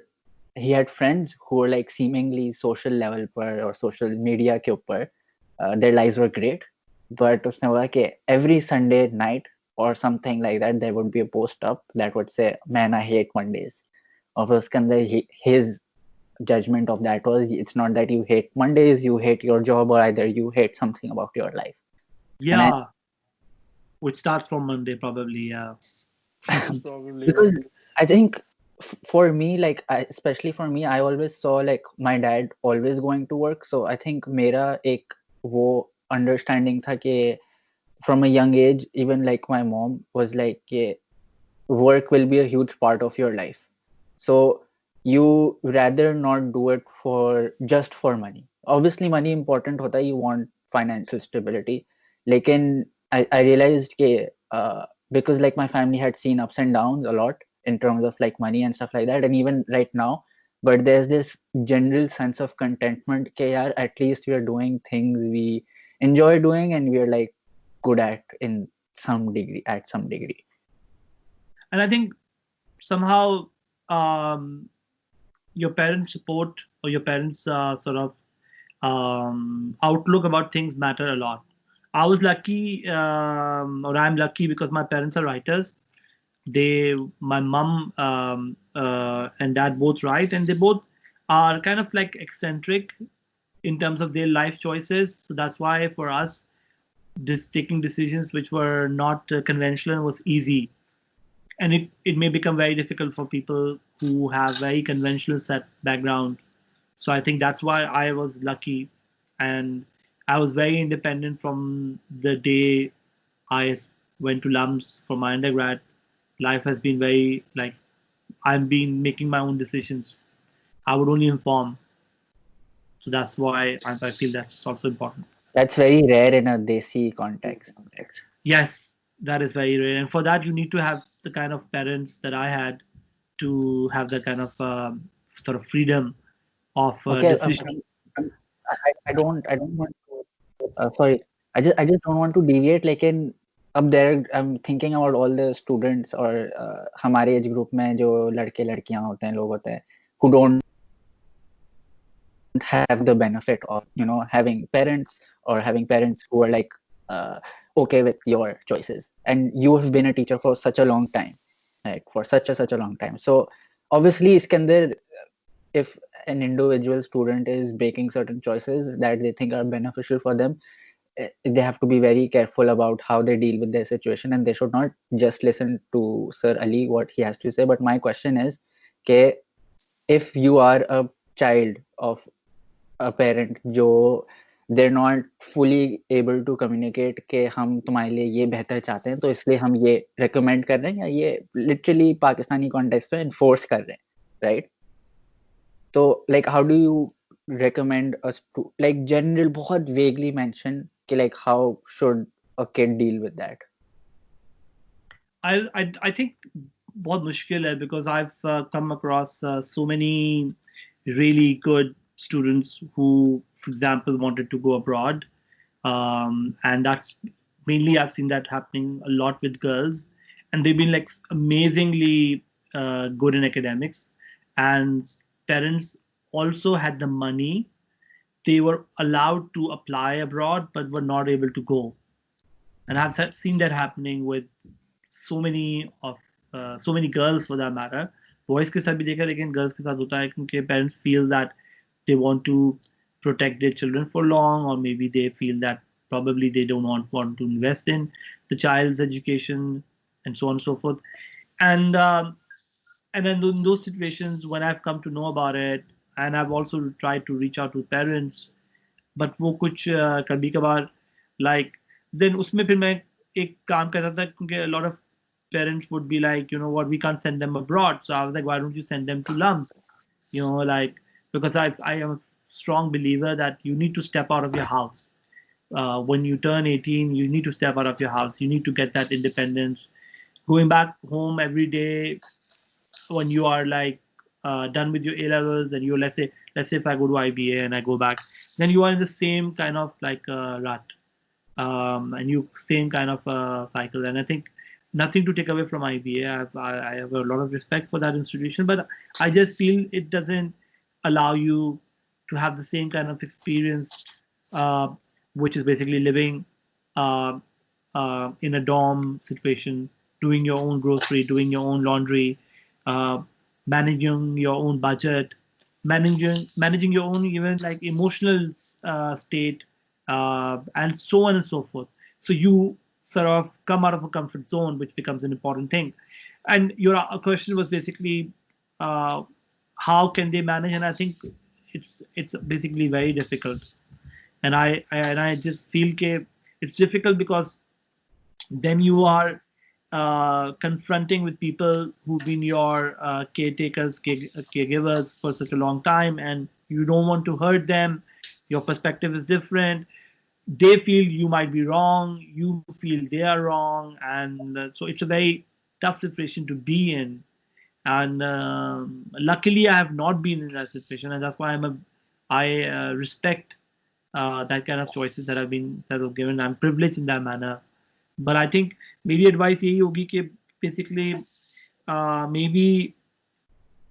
he had friends who were like seemingly social level पर or social media के ऊपर their lives were great, but उसने बोला कि every Sunday night or something like that there would be a post up that would say man I hate Mondays, और फिर उसके अंदर his judgment of that was it's not that you hate Mondays, you hate your job, or either you hate something about your life. Yeah, which starts from Monday probably. Yeah. Probably Because I think for me, like especially for me, I always saw like my dad always going to work. So I think मेरा एक वो understanding था कि from a young age, even like my mom was like कि work will be a huge part of your life. So you rather not do it for just for money. Obviously money important होता है, you want financial stability. लेकिन I realized कि because like my family had seen ups and downs a lot in terms of like money and stuff like that, and even right now, but there's this general sense of contentment कि यार at least we are doing things we enjoy doing and we are like good at at some degree. And I think somehow your parents' support or your parents' sort of outlook about things matter a lot. I was lucky, or I'm lucky because my parents are writers. My mom and dad both write, and they both are kind of like eccentric in terms of their life choices. So that's why for us, taking decisions which were not conventional was easy. And it may become very difficult for people who have very conventional set background. So I think that's why I was lucky, and I was very independent from the day I went to LUMS for my undergrad. Life has been very like I've been making my own decisions. I would only inform. So that's why I feel that's also important. That's very rare in a Desi context. Yes, that is very rare, and for that you need to have the kind of parents that I had to have the kind of sort of freedom of Okay, decision. I don't want to. Sorry, I just don't want to deviate. लेकिन अब there I'm thinking about all the students or हमारे age group में जो लड़के लड़कियां होते हैं लोग होते हैं who don't have the benefit of having parents or having parents who are like okay with your choices, and you have been a teacher for such a long time, like for such a long time. So obviously इसके अंदर if an individual student is making certain choices that they think are beneficial for them, they have to be very careful about how they deal with their situation, and they should not just listen to Sir Ali what he has to say. But my question is okay, if you are a child of a parent जो they're not fully able to communicate कि हम तुम्हारे लिए ये बेहतर चाहते हैं तो इसलिए हम ये recommend कर रहे हैं या ये literally पाकिस्तानी context में enforce कर रहे हैं, right? So like how do you recommend us to like general बहुत vaguely mention कि like how should a kid deal with that? I think बहुत मुश्किल है because I've come across so many really good students who, for example, wanted to go abroad, and that's mainly I've seen that happening a lot with girls, and they've been like amazingly good in academics, and parents also had the money. They were allowed to apply abroad, but were not able to go, and I've seen that happening with so many girls for that matter, boys के साथ भी देखा लेकिन girls के साथ होता है क्योंकि parents feel that they want to protect their children for long, or maybe they feel that probably they don't want to invest in the child's education and so on and so forth. And and then in those situations when I've come to know about it, and I've also tried to reach out to parents, but वो कुछ कभी कभार like then उसमें फिर मैं एक काम करता था क्योंकि a lot of parents would be like, you know what, we can't send them abroad, so I was like, why don't you send them to LUMS, you know, like, because I am a strong believer that you need to step out of your house. When you turn 18, you need to step out of your house. You need to get that independence. Going back home every day when you are like done with your A levels, and you, let's say if I go to IBA and I go back, then you are in the same kind of like rut, and you same kind of cycle. And I think nothing to take away from IBA. I have a lot of respect for that institution, but I just feel it doesn't allow you to have the same kind of experience, which is basically living uh, in a dorm situation, doing your own grocery, doing your own laundry, uh, managing your own budget, managing your own even like emotional state, and so on and so forth. So you sort of come out of a comfort zone, which becomes an important thing. And your question was basically uh, how can they manage? And I think it's basically very difficult. And I just feel that it's difficult because then you are confronting with people who've been your caretakers, caregivers for such a long time, and you don't want to hurt them. Your perspective is different. They feel you might be wrong. You feel they are wrong, and so it's a very tough situation to be in. And luckily, I have not been in that situation, and that's why I respect that kind of choices that have been sort of given. I'm privileged in that manner. But I think maybe advice यही होगी कि basically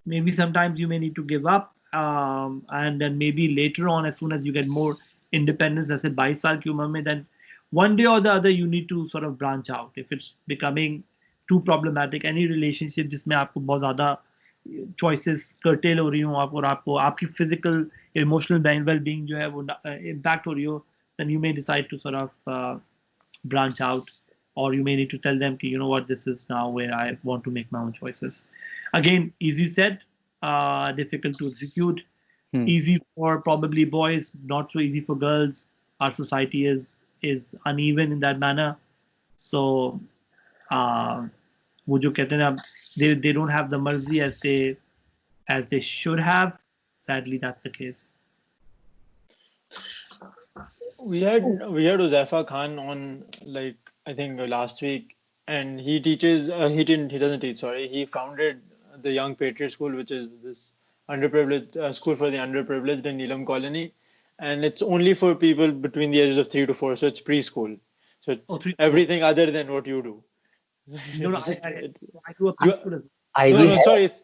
maybe sometimes you may need to give up, and then maybe later on, as soon as you get more independence, जैसे 22 साल की उम्र में, then one day or the other you need to sort of branch out if it's becoming too problematic. Any relationship जिसमें आपको बहुत ज़्यादा choices curtail हो रही हूँ आप, और आपको आपकी physical emotional well-being जो है वो impact हो रही हो, then you may decide to sort of branch out, or you may need to tell them, you know what, this is now where I want to make my own choices. Again, easy said, difficult to execute. Easy for probably boys, not so easy for girls. Our society is uneven in that manner. So वो जो कहते हैं they don't have the mercy as they should have. Sadly, that's the case. We had Uzaifa Khan on, like, I think last week, and he teaches. He doesn't teach. Sorry, he founded the Young Patriot School, which is this underprivileged school for the underprivileged in Neelam Colony, and it's only for people between the ages of 3 to 4. So it's preschool. So it's everything other than what you do. No, I do a preschool.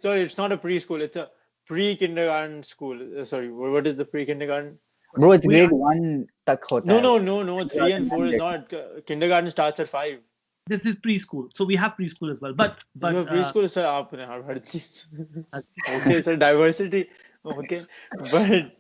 Sorry, it's not a preschool. It's a pre-kindergarten school. Sorry, what is the pre-kindergarten? Bro, it's grade 1 tak hota No. 3 and 4 is not. Kindergarten starts at 5. This is preschool, so we have preschool as well. But you have preschool, sir. Okay, sir. Diversity. Okay, but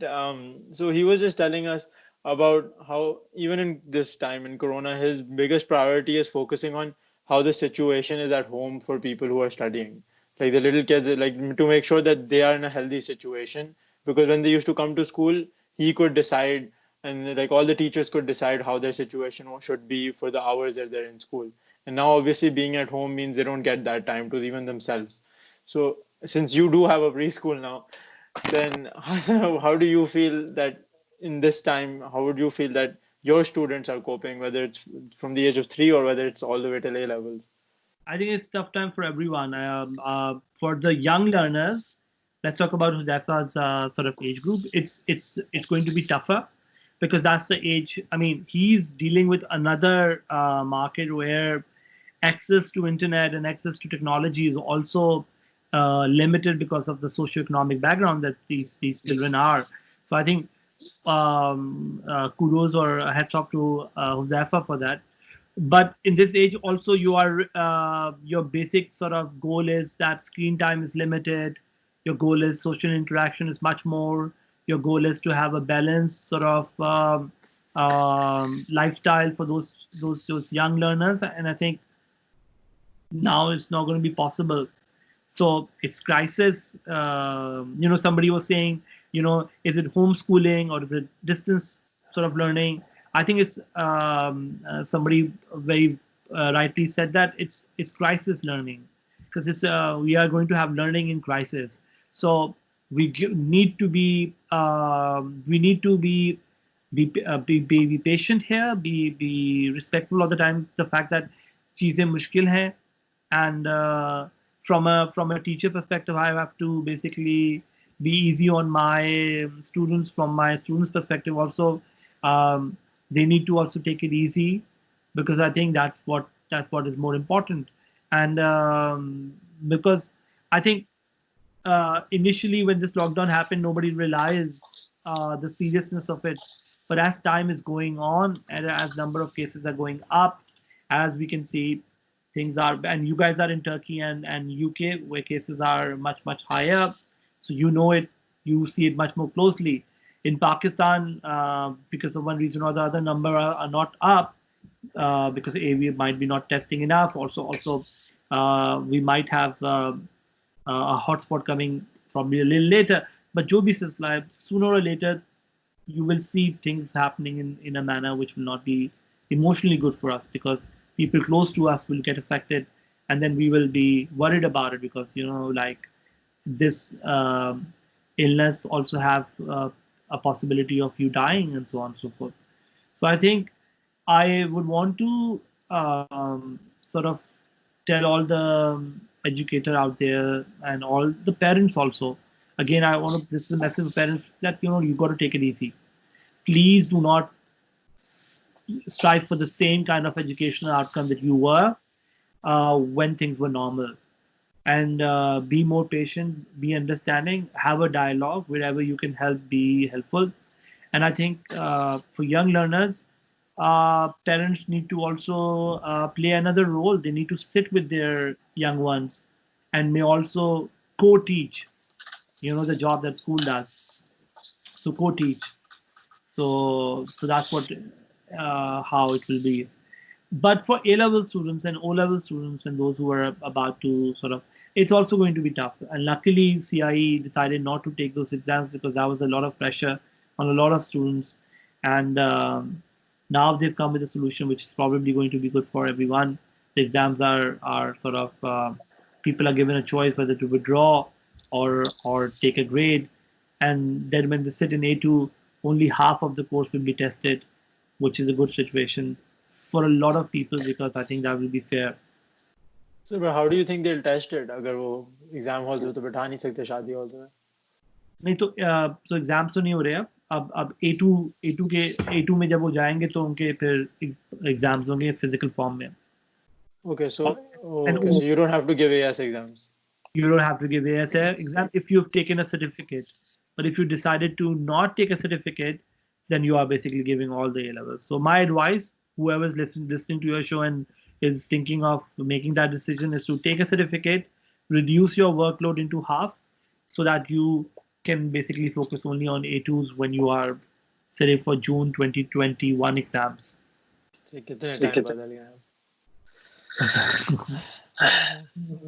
so he was just telling us about how even in this time in Corona, his biggest priority is focusing on how the situation is at home for people who are studying, like the little kids, like to make sure that they are in a healthy situation. Because when they used to come to school, he could decide, and like all the teachers could decide how their situation should be for the hours that they're in school. And now obviously being at home means they don't get that time to even themselves. So since you do have a preschool now, then how do you feel that in this time, how would you feel that your students are coping, whether it's from the age of 3 or whether it's all the way till A levels? I think it's tough time for everyone. For the young learners, let's talk about Huzaifa's sort of age group. It's going to be tougher because that's the age. I mean, he's dealing with another market where access to internet and access to technology is also limited because of the socioeconomic background that these children are. So I think kudos or hats off to Huzaifa for that. But in this age also, you are your basic sort of goal is that screen time is limited. Your goal is social interaction is much more. Your goal is to have a balanced sort of lifestyle for those young learners, and I think now it's not going to be possible. So it's crisis. Somebody was saying, is it homeschooling or is it distance sort of learning? I think it's somebody very rightly said that it's crisis learning, because it's we are going to have learning in crisis. So need to be be patient here, be respectful of the time, the fact that चीजें मुश्किल हैं, and from a teacher perspective, I have to basically be easy on my students. From my students' perspective, also, they need to also take it easy, because I think that's what is more important. And because I think initially when this lockdown happened, nobody realized the seriousness of it. But as time is going on, and as number of cases are going up, as we can see, things are, and you guys are in Turkey and UK, where cases are much higher, so you see it much more closely. In Pakistan, because of one reason or the other, number are not up, because we might be not testing enough. Also, we might have a hotspot coming probably a little later. But jo bhi says, like, sooner or later, you will see things happening in a manner which will not be emotionally good for us, because people close to us will get affected, and then we will be worried about it, because like this illness also have a possibility of you dying, and so on and so forth. So I think I would want to sort of tell all the educator out there and all the parents also. Again, this is a message to parents that you got to take it easy. Please do not strive for the same kind of educational outcome that you were when things were normal. And be more patient, be understanding, have a dialogue wherever you can help, be helpful. And I think for young learners, parents need to also play another role. They need to sit with their young ones and may also co-teach, the job that school does. So co-teach. So that's what how it will be. But for A-level students and O-level students and those who are about to sort of, it's also going to be tough. And luckily, CIE decided not to take those exams, because that was a lot of pressure on a lot of students. And now they've come with a solution which is probably going to be good for everyone. The exams are sort of, people are given a choice whether to withdraw or take a grade. And then when they sit in A2, only half of the course will be tested, which is a good situation for a lot of people, because I think that will be fair. So, but how do you think they'll test it? अगर वो exam halls में तो बैठा नहीं सकते शादी halls में? नहीं तो एग्जाम्स तो नहीं हो रहे अब A2 में जब वो जाएंगे तो उनके फिर एग्जाम्स होंगे फिजिकल फॉर्म में. Okay, so you don't have to give AS exams. You don't have to give AS exam if you've taken a certificate. But if you decided to not take a certificate, then you are basically giving all the A levels. So my advice, whoever is listening to your show and is thinking of making that decision, is to take a certificate, reduce your workload into half, so that you can basically focus only on A2s when you are sitting for June 2021 exams. कितने time बदल गया?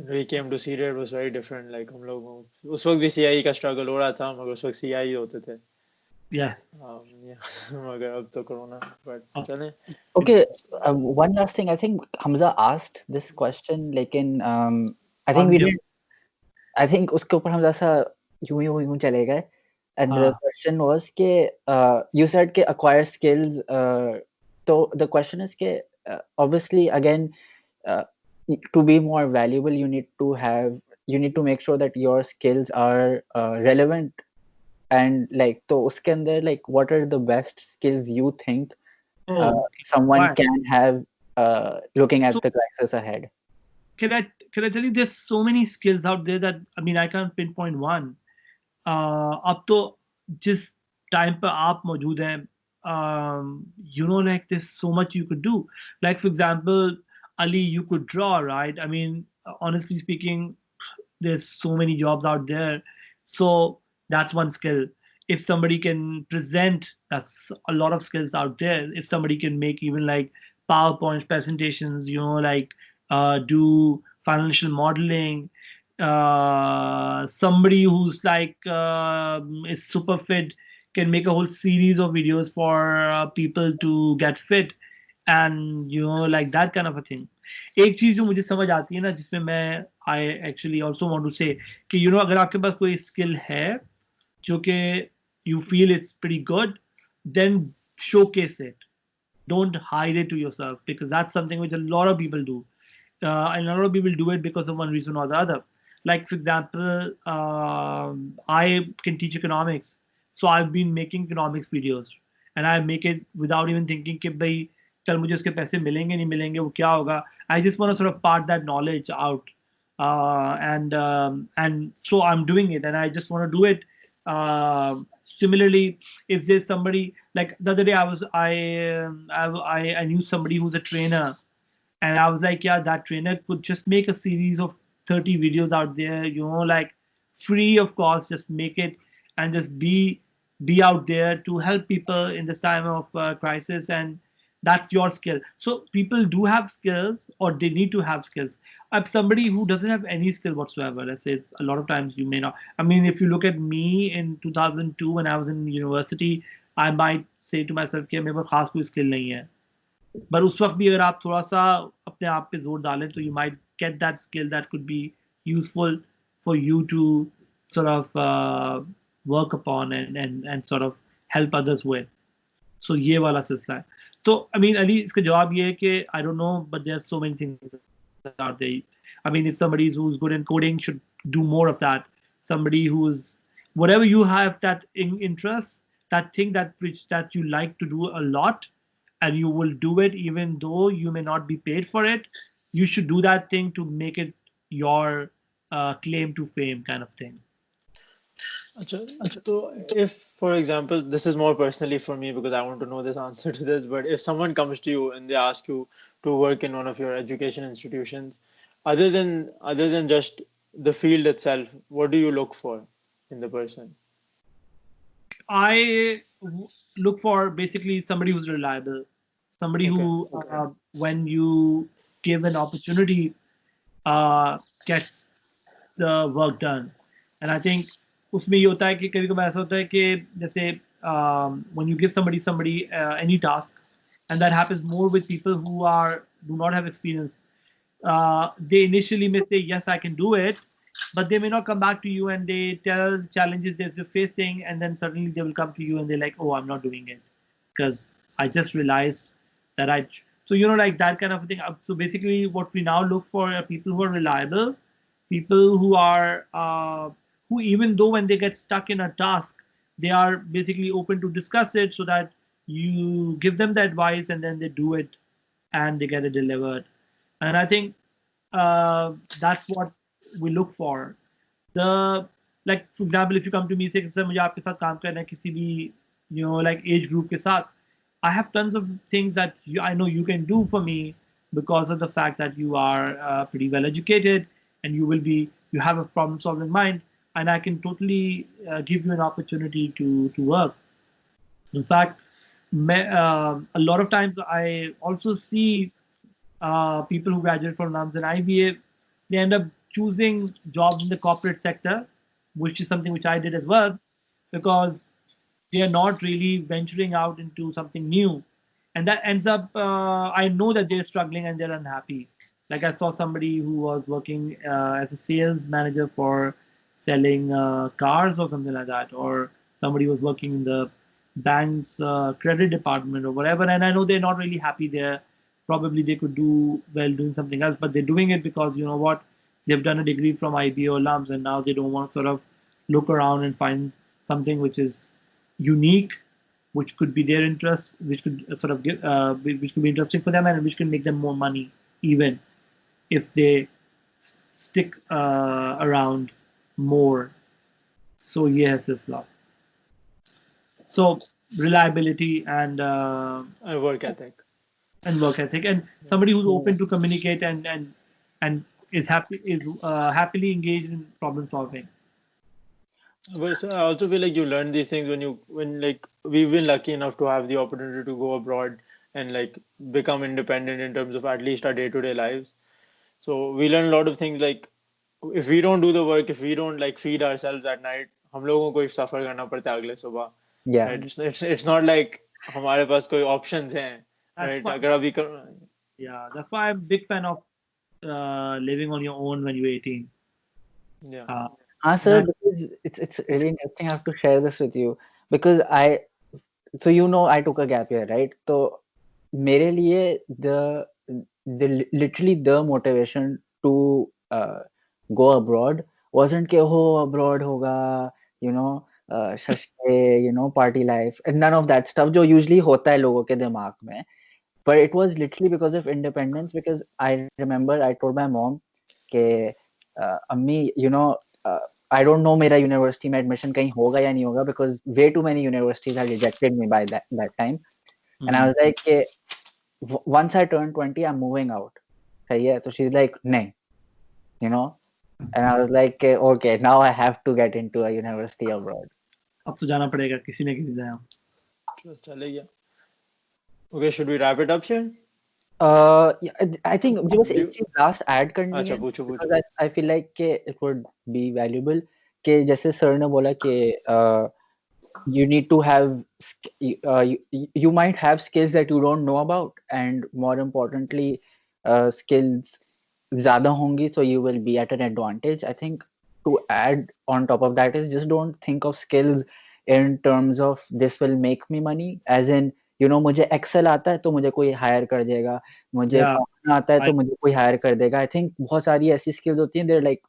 We came to Cedar, it was very different. Like हम लोग उस वक्त भी CIE का struggle हो रहा था, मगर उस वक्त CIE होते थे. Yes. मगर अब तो corona. But चलें. Okay, one last thing. I think Hamza asked this question, लेकिन I think we did. I think उसके ऊपर हम ज़रा यूं चले गए. And the question was कि you said कि acquire skills. So the question is कि obviously again to be more valuable, you need to make sure that your skills are relevant. And like तो उसके अंदर like what are the best skills you think someone can have looking at the crisis ahead? Can I tell you, there's so many skills out there that I can't pinpoint one. अब तो जिस time पर आप मौजूद हैं, like there's so much you could do. Like, for example, Ali, you could draw, right? I mean, honestly speaking, there's so many jobs out there. So that's one skill. If somebody can present, that's a lot of skills out there. If somebody can make even like PowerPoint presentations, like do financial modeling, somebody who's like is super fit can make a whole series of videos for people to get fit, and like that kind of a thing. एक चीज जो मुझे समझ आती है ना, जिसमें मैं I actually also want to say कि अगर आपके पास कोई स्किल है जो कि you feel it's pretty good, then showcase it. Don't hide it to yourself, because that's something which a lot of people do. And a lot of people do it because of one reason or the other. Like, for example, I can teach economics. So I've been making economics videos. And I make it without even thinking कि भाई कल मुझे उसके पैसे मिलेंगे नहीं मिलेंगे, वो क्या होगा. I just want to sort of part that knowledge out. And so I'm doing it, and I just want to do it. Similarly, if there's somebody, like the other day I knew somebody who's a trainer, and I was like, yeah, that trainer could just make a series of 30 videos out there, like free of cost. Just make it and just be out there to help people in this time of crisis, and that's your skill. So people do have skills, or they need to have skills. I'm somebody who doesn't have any skill whatsoever. Let's say it's a lot of times you may not. I mean, if you look at me in 2002 when I was in university, I might say to myself कि मेरे पास खास कोई skill नहीं है. But उस वक्त भी अगर आप थोड़ा सा अपने आप पे जोर डालें तो you might get that skill that could be useful for you to sort of work upon and sort of help others with. So ये वाला सिलसिला है. तो I mean, Ali, इसका जवाब ये है कि I don't know, but there's so many things out there. I mean, if somebody who's good in coding should do more of that. Somebody who's whatever you have that interest, that thing that you like to do a lot, and you will do it even though you may not be paid for it. You should do that thing to make it your claim to fame kind of thing. So if, for example, this is more personally for me because I want to know this answer to this, but if someone comes to you and they ask you to work in one of your education institutions, other than just the field itself, what do you look for in the person? I look for basically somebody who's reliable, somebody who, when you give an opportunity, gets the work done. And I think उसमें ये होता है कि कभी-कभार ऐसा होता है कि जैसे when you give somebody any task, and that happens more with people who do not have experience. They initially may say yes, I can do it, but they may not come back to you and they tell challenges they're facing, and then suddenly they will come to you and they're like, oh, I'm not doing it because I just realized that so like that kind of thing. So basically what we now look for are people who are reliable, people who are who, even though when they get stuck in a task, they are basically open to discuss it, so that you give them the advice and then they do it and they get it delivered. And I think that's what we look for. Like, for example, if you come to me say sir मुझे आपके साथ काम करना है किसी भी like age group के साथ, I have tons of things that I know you can do for me because of the fact that you are pretty well educated and you have a problem solving mind, and I can totally give you an opportunity to work. In fact, a lot of times I also see people who graduate from NUMS and IBA, they end up choosing jobs in the corporate sector, which is something which I did as well, because they are not really venturing out into something new. And that ends up, I know that they're struggling and they're unhappy. Like I saw somebody who was working as a sales manager for selling cars or something like that, or somebody was working in the bank's credit department or whatever, and I know they're not really happy there. Probably they could do well doing something else, but they're doing it because you know what, they've done a degree from IB or LUMS, and now they don't want to sort of look around and find something which is unique, which could be their interest, which could sort of give, which could be interesting for them, and which can make them more money, even if they stick around more. So yes, it's love. So reliability and Work ethic. work ethic, and somebody who's open to communicate and is happily engaged in problem solving. But so I also feel like you learn these things when like we've been lucky enough to have the opportunity to go abroad and like become independent in terms of at least our day-to-day lives. So we learn a lot of things like if we don't do the work, if we don't like feed ourselves at night, हम लोगों को ही suffer करना पड़ता है अगले सुबह. Yeah. Right? It's not like हमारे पास कोई options हैं. That's Right? why, अगर अभी yeah, that's why I'm a big fan of living on your own when you're 18. yeah. Sir, because it's really interesting. I have to share this with you because so I took a gap year, right? So मेरे लिए literally the motivation to go abroad wasn't कि abroad होगा, शशके, party life and none of that stuff जो usually होता है लोगों के दिमाग में. But it was literally because of independence, because I remember I told my mom कि अम्मी, I don't know मेरा university में admission कहीं होगा या नहीं होगा, because way too many universities had rejected me by that time. And I was like कि once I turn 20, I'm moving out. सही है? तो she's like नहीं, and I was like okay, now I have to get into a university abroad. अब तो जाना पड़ेगा, किसी न किसी जाए. Just चलेगा. Okay, should we wrap it up here? Yeah, I think मुझे बस एक चीज लास्ट ऐड करनी अच्छा, है, पूछो. because I feel like कि it would be valuable कि जैसे सर ने बोला कि you need to have you might have skills that you don't know about, and more importantly skills ज़्यादा होंगी, so you will be at an advantage. I think to add on top of that is just don't think of skills in terms of this will make me money, as in मुझे Excel आता है तो मुझे कोई higher कर देगा, मुझे common आता है तो मुझे कोई हायर कर देगा. आई थिंक बहुत सारी ऐसी स्किल्स होती हैं, देयर लाइक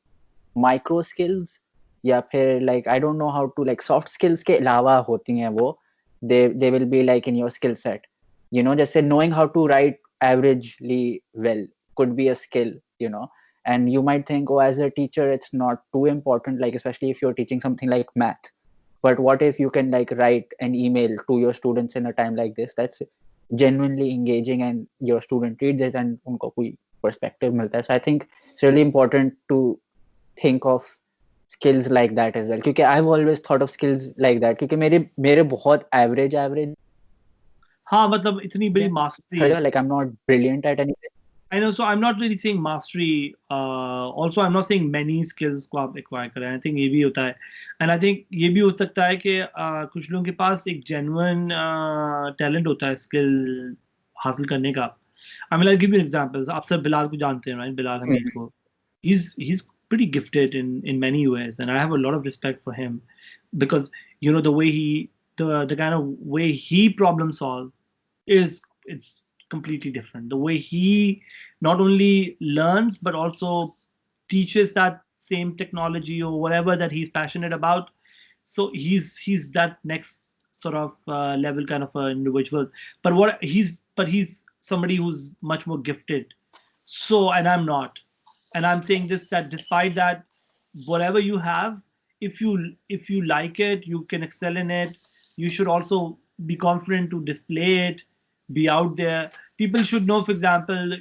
माइक्रो स्किल्स, या फिर like I don't know how to, like soft skills के अलावा होती हैं वो, they will be like in your skill set. जैसे knowing how to write averagely well could be a skill, and you might think, oh, as a teacher it's not too important, like especially if you're teaching something like math. But what if you can like write an email to your students in a time like this that's genuinely engaging, and your student reads it and उनको कोई perspective मिलता है. So I think it's really important to think of skills like that as well, क्योंकि I've always thought of skills like that, क्योंकि मेरे बहुत average हाँ, मतलब इतनी बड़ी mastery, like I'm not brilliant at anything. I know, so I'm not really saying mastery. Also, I'm not saying many skills को आप acquire करें. I think ये भी होता है, and I think ये भी हो सकता है कि कुछ लोगों के पास एक genuine talent होता है skill हासिल करने का. I mean, I'll give you examples. आप सब बिलाल को जानते हैं, right? बिलाल हमीद को. He's pretty gifted in many ways, and I have a lot of respect for him because the way the kind of way he problem solves it's completely different. The way he not only learns but also teaches that same technology or whatever that he's passionate about. So he's that next sort of level kind of an individual. But he's somebody who's much more gifted. So, and I'm not. And I'm saying this, that despite that, whatever you have, if you like it, you can excel in it. You should also be confident to display it, be out there. People should know, for example,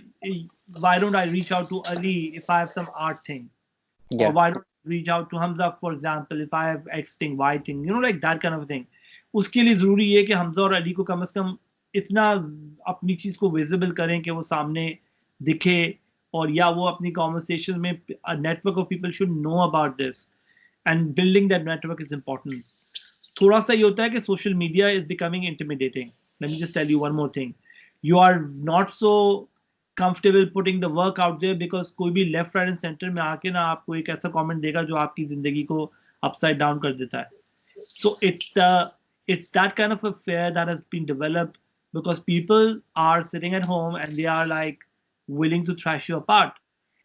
why don't I reach out to Ali if I have some art thing? Yeah. Or why don't I reach out to Hamza, for example, if I have X thing, Y thing, like that kind of thing. उसके लिए ज़रूरी है कि हमजा और अली को कम से कम इतना अपनी चीज़ को विजिबल करें कि वो सामने दिखे, और या वो अपनी कॉन्वर्सेशन में a network of people should know about this, and building that network is important. थोड़ा सा ये होता है कि social media is becoming intimidating. Let me just tell you one more thing. You are not so comfortable putting the work out there because कोई भी left, right and center में आके ना आपको एक ऐसा comment देगा जो आपकी जिंदगी को upside down कर देता है. So it's that kind of affair that has been developed because people are sitting at home and they are like willing to trash you apart.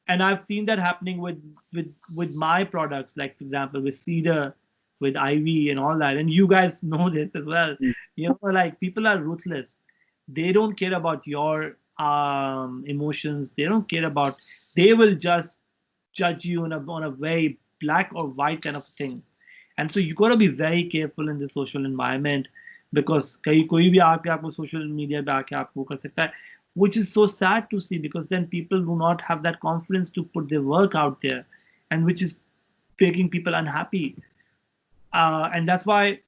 And I've seen that happening with my products, like for example with Cedar, with Ivy and all that. And you guys know this as well. Like people are ruthless. They don't care about your emotions. They don't care about. They will just judge you on a very black or white kind of thing. And so you got to be very careful in the social environment because कोई भी आके आपको social media पे आके आपको कर सकता है, which is so sad to see, because then people do not have that confidence to put their work out there, and which is making people unhappy. And that's why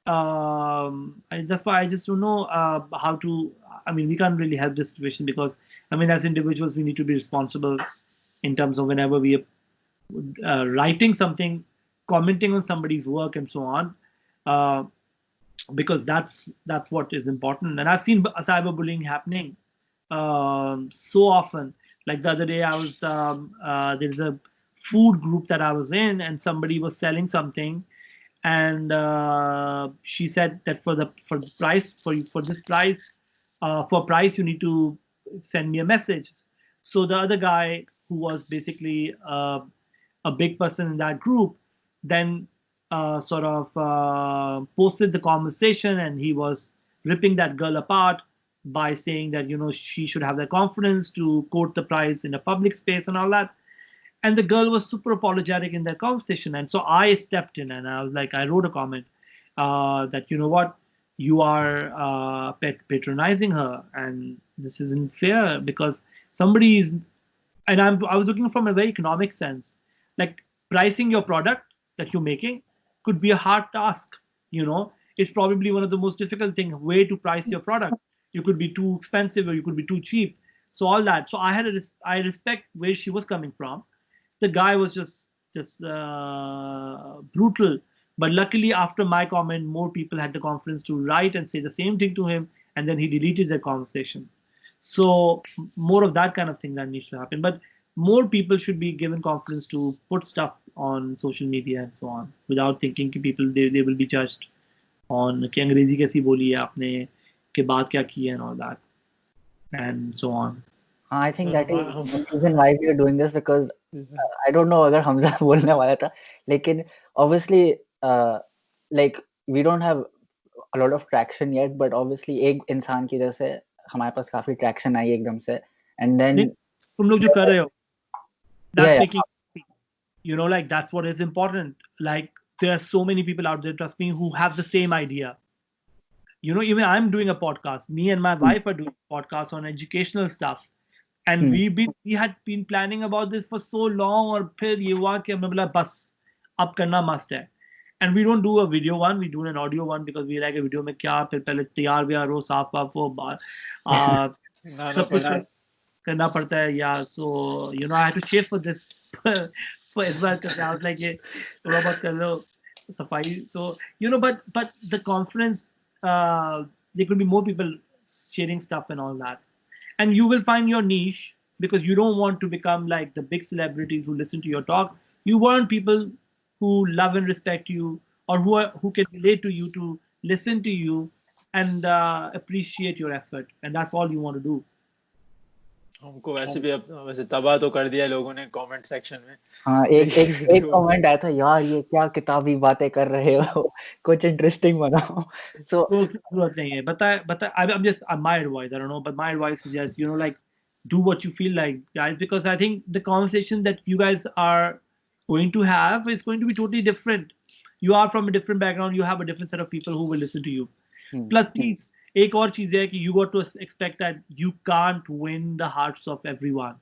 I just don't know how to. I mean, we can't really help this situation, because I mean, as individuals, we need to be responsible in terms of whenever we are writing something, commenting on somebody's work, and so on, because that's what is important. And I've seen cyberbullying happening so often. Like the other day, I was there's a food group that I was in, and somebody was selling something, and she said that for the price for this price, for price you need to send me a message. So the other guy, who was basically a big person in that group, then sort of posted the conversation, and he was ripping that girl apart by saying that, you know, she should have the confidence to quote the price in a public space and all that. And the girl was super apologetic in that conversation, and so I stepped in, and I was like, I wrote a comment that, you know what, you are patronizing her, and this isn't fair, because somebody is, and I was looking from a very economic sense, like pricing your product that you're making could be a hard task. You know, it's probably one of the most difficult way to price your product. You could be too expensive, or you could be too cheap. So all that. So I respect where she was coming from. The guy was just brutal. But luckily, after my comment, more people had the confidence to write and say the same thing to him, and then he deleted the conversation. So more of that kind of thing that needs to happen. But more people should be given confidence to put stuff on social media and so on, without thinking कि people they will be judged on कि अंग्रेजी कैसी बोली है आपने, के बाद क्या किया, and all that, and so on. I think that is the reason why we are doing this, because I don't know अगर हमजा बोलने वाला था, लेकिन obviously like we don't have a lot of traction yet, but obviously एक इंसान की वजह से हमारे पास काफी traction आई एकदम से, and then तुम लोग जो कर रहे हो, that's yeah. making, you know, like that's what is important. Like there are so many people out there, trust me, who have the same idea. You know, even I'm doing a podcast. Me and my wife are doing a podcast on educational stuff. And we had been planning about this for so long, और फिर ये हुआ कि हमने बोला बस अब करना must है. And we don't do a video one, we do an audio one, because we like a video में क्या, फिर पहले तैयार व्यार हो, साफ वाफ हो, सब कुछ करना पड़ता है. Yeah, so you know, I had to shave for this for इस बार, because I was like ये थोड़ा बहुत कर लो सफाई. So you know, but the conference, there could be more people sharing stuff and all that. And you will find your niche, because you don't want to become like the big celebrities who listen to your talk. You want people who love and respect you, or who can relate to you, to listen to you and appreciate your effort. And that's all you want to do. हमको वैसे भी वैसे तबाह तो कर दिया लोगों ने कमेंट सेक्शन में. हाँ, एक कमेंट आया था, यार ये क्या किताबी बातें कर रहे हो, कुछ इंटरेस्टिंग बनाओ. So जरूरत नहीं है, बता. I'm just my advice, I don't know, but my advice is just, you know, like do what you feel like, guys, because I think the conversation that you guys are going to have is going to be totally different. You are from a different background, you have a different set of people who will listen to you. Plus, please, एक और चीज है कि you got to expect that you can't win the hearts of everyone,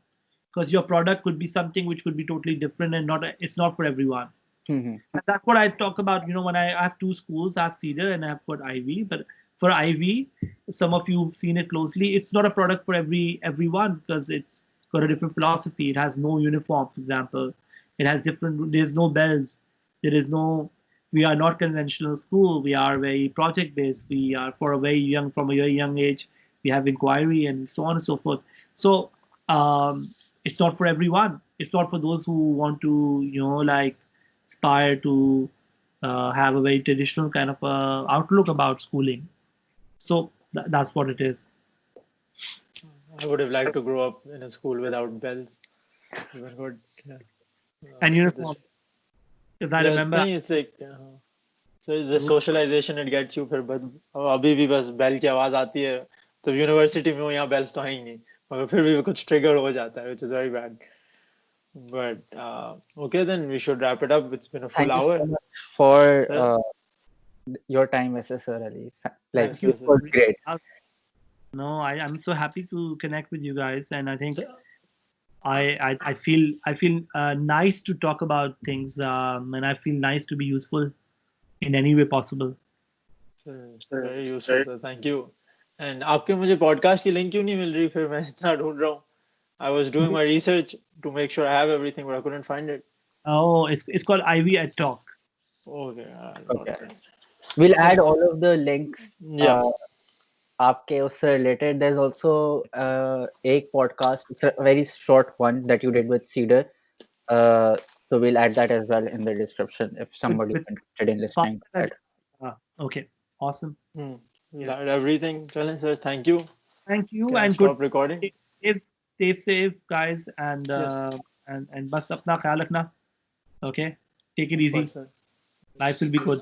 because your product could be something which could be totally different, and it's not for everyone. And that's what I talk about. You know, when I have two schools, I have Cedar and I have got Ivy. But for Ivy, some of you have seen it closely. It's not a product for everyone, because it's got a different philosophy. It has no uniform, for example. It has different. There's no bells. There is no. We are not conventional school. We are very project based. We are from a very young age. We have inquiry and so on and so forth. So it's not for everyone. It's not for those who want to, you know, like aspire to have a very traditional kind of outlook about schooling. So that's what it is. I would have liked to grow up in a school without bells. And uniform. Because I remember. It's like, so it's the socialization it gets you. But अभी भी बस bell की आवाज आती है. तो university में यहाँ bells तो हैं ही नहीं. मगर फिर भी कुछ trigger हो जाता है, which is very bad. But okay, then we should wrap it up. It's been a full hour. Thank you so much for your time with Sir Ali. Like, Thank you, it was sir. great. No, I'm so happy to connect with you guys, and I think So, I feel nice to talk about things, and I feel nice to be useful in any way possible. very useful, sir. Thank you. And आपके मुझे podcast की link क्यों नहीं मिल रही फिर मैं इतना ढूंढ रहा हूँ. I was doing my research to make sure I have everything, but I couldn't find it. Oh, it's called Ivy at Talk. Okay. Okay. We'll add all of the links. Yeah. आपके उससे related. There's also एक podcast. It's a very short one that you did with Cedar. So we'll add that as well in the description if somebody is interested in listening to that. Okay, awesome. We'll add everything. Chalen, sir. Thank you. Thank you, Can I and stop good. recording? Stay safe, guys, and Yes. and बस अपना ख्याल रखना. Okay, take it Of easy. course, sir. Life will be good.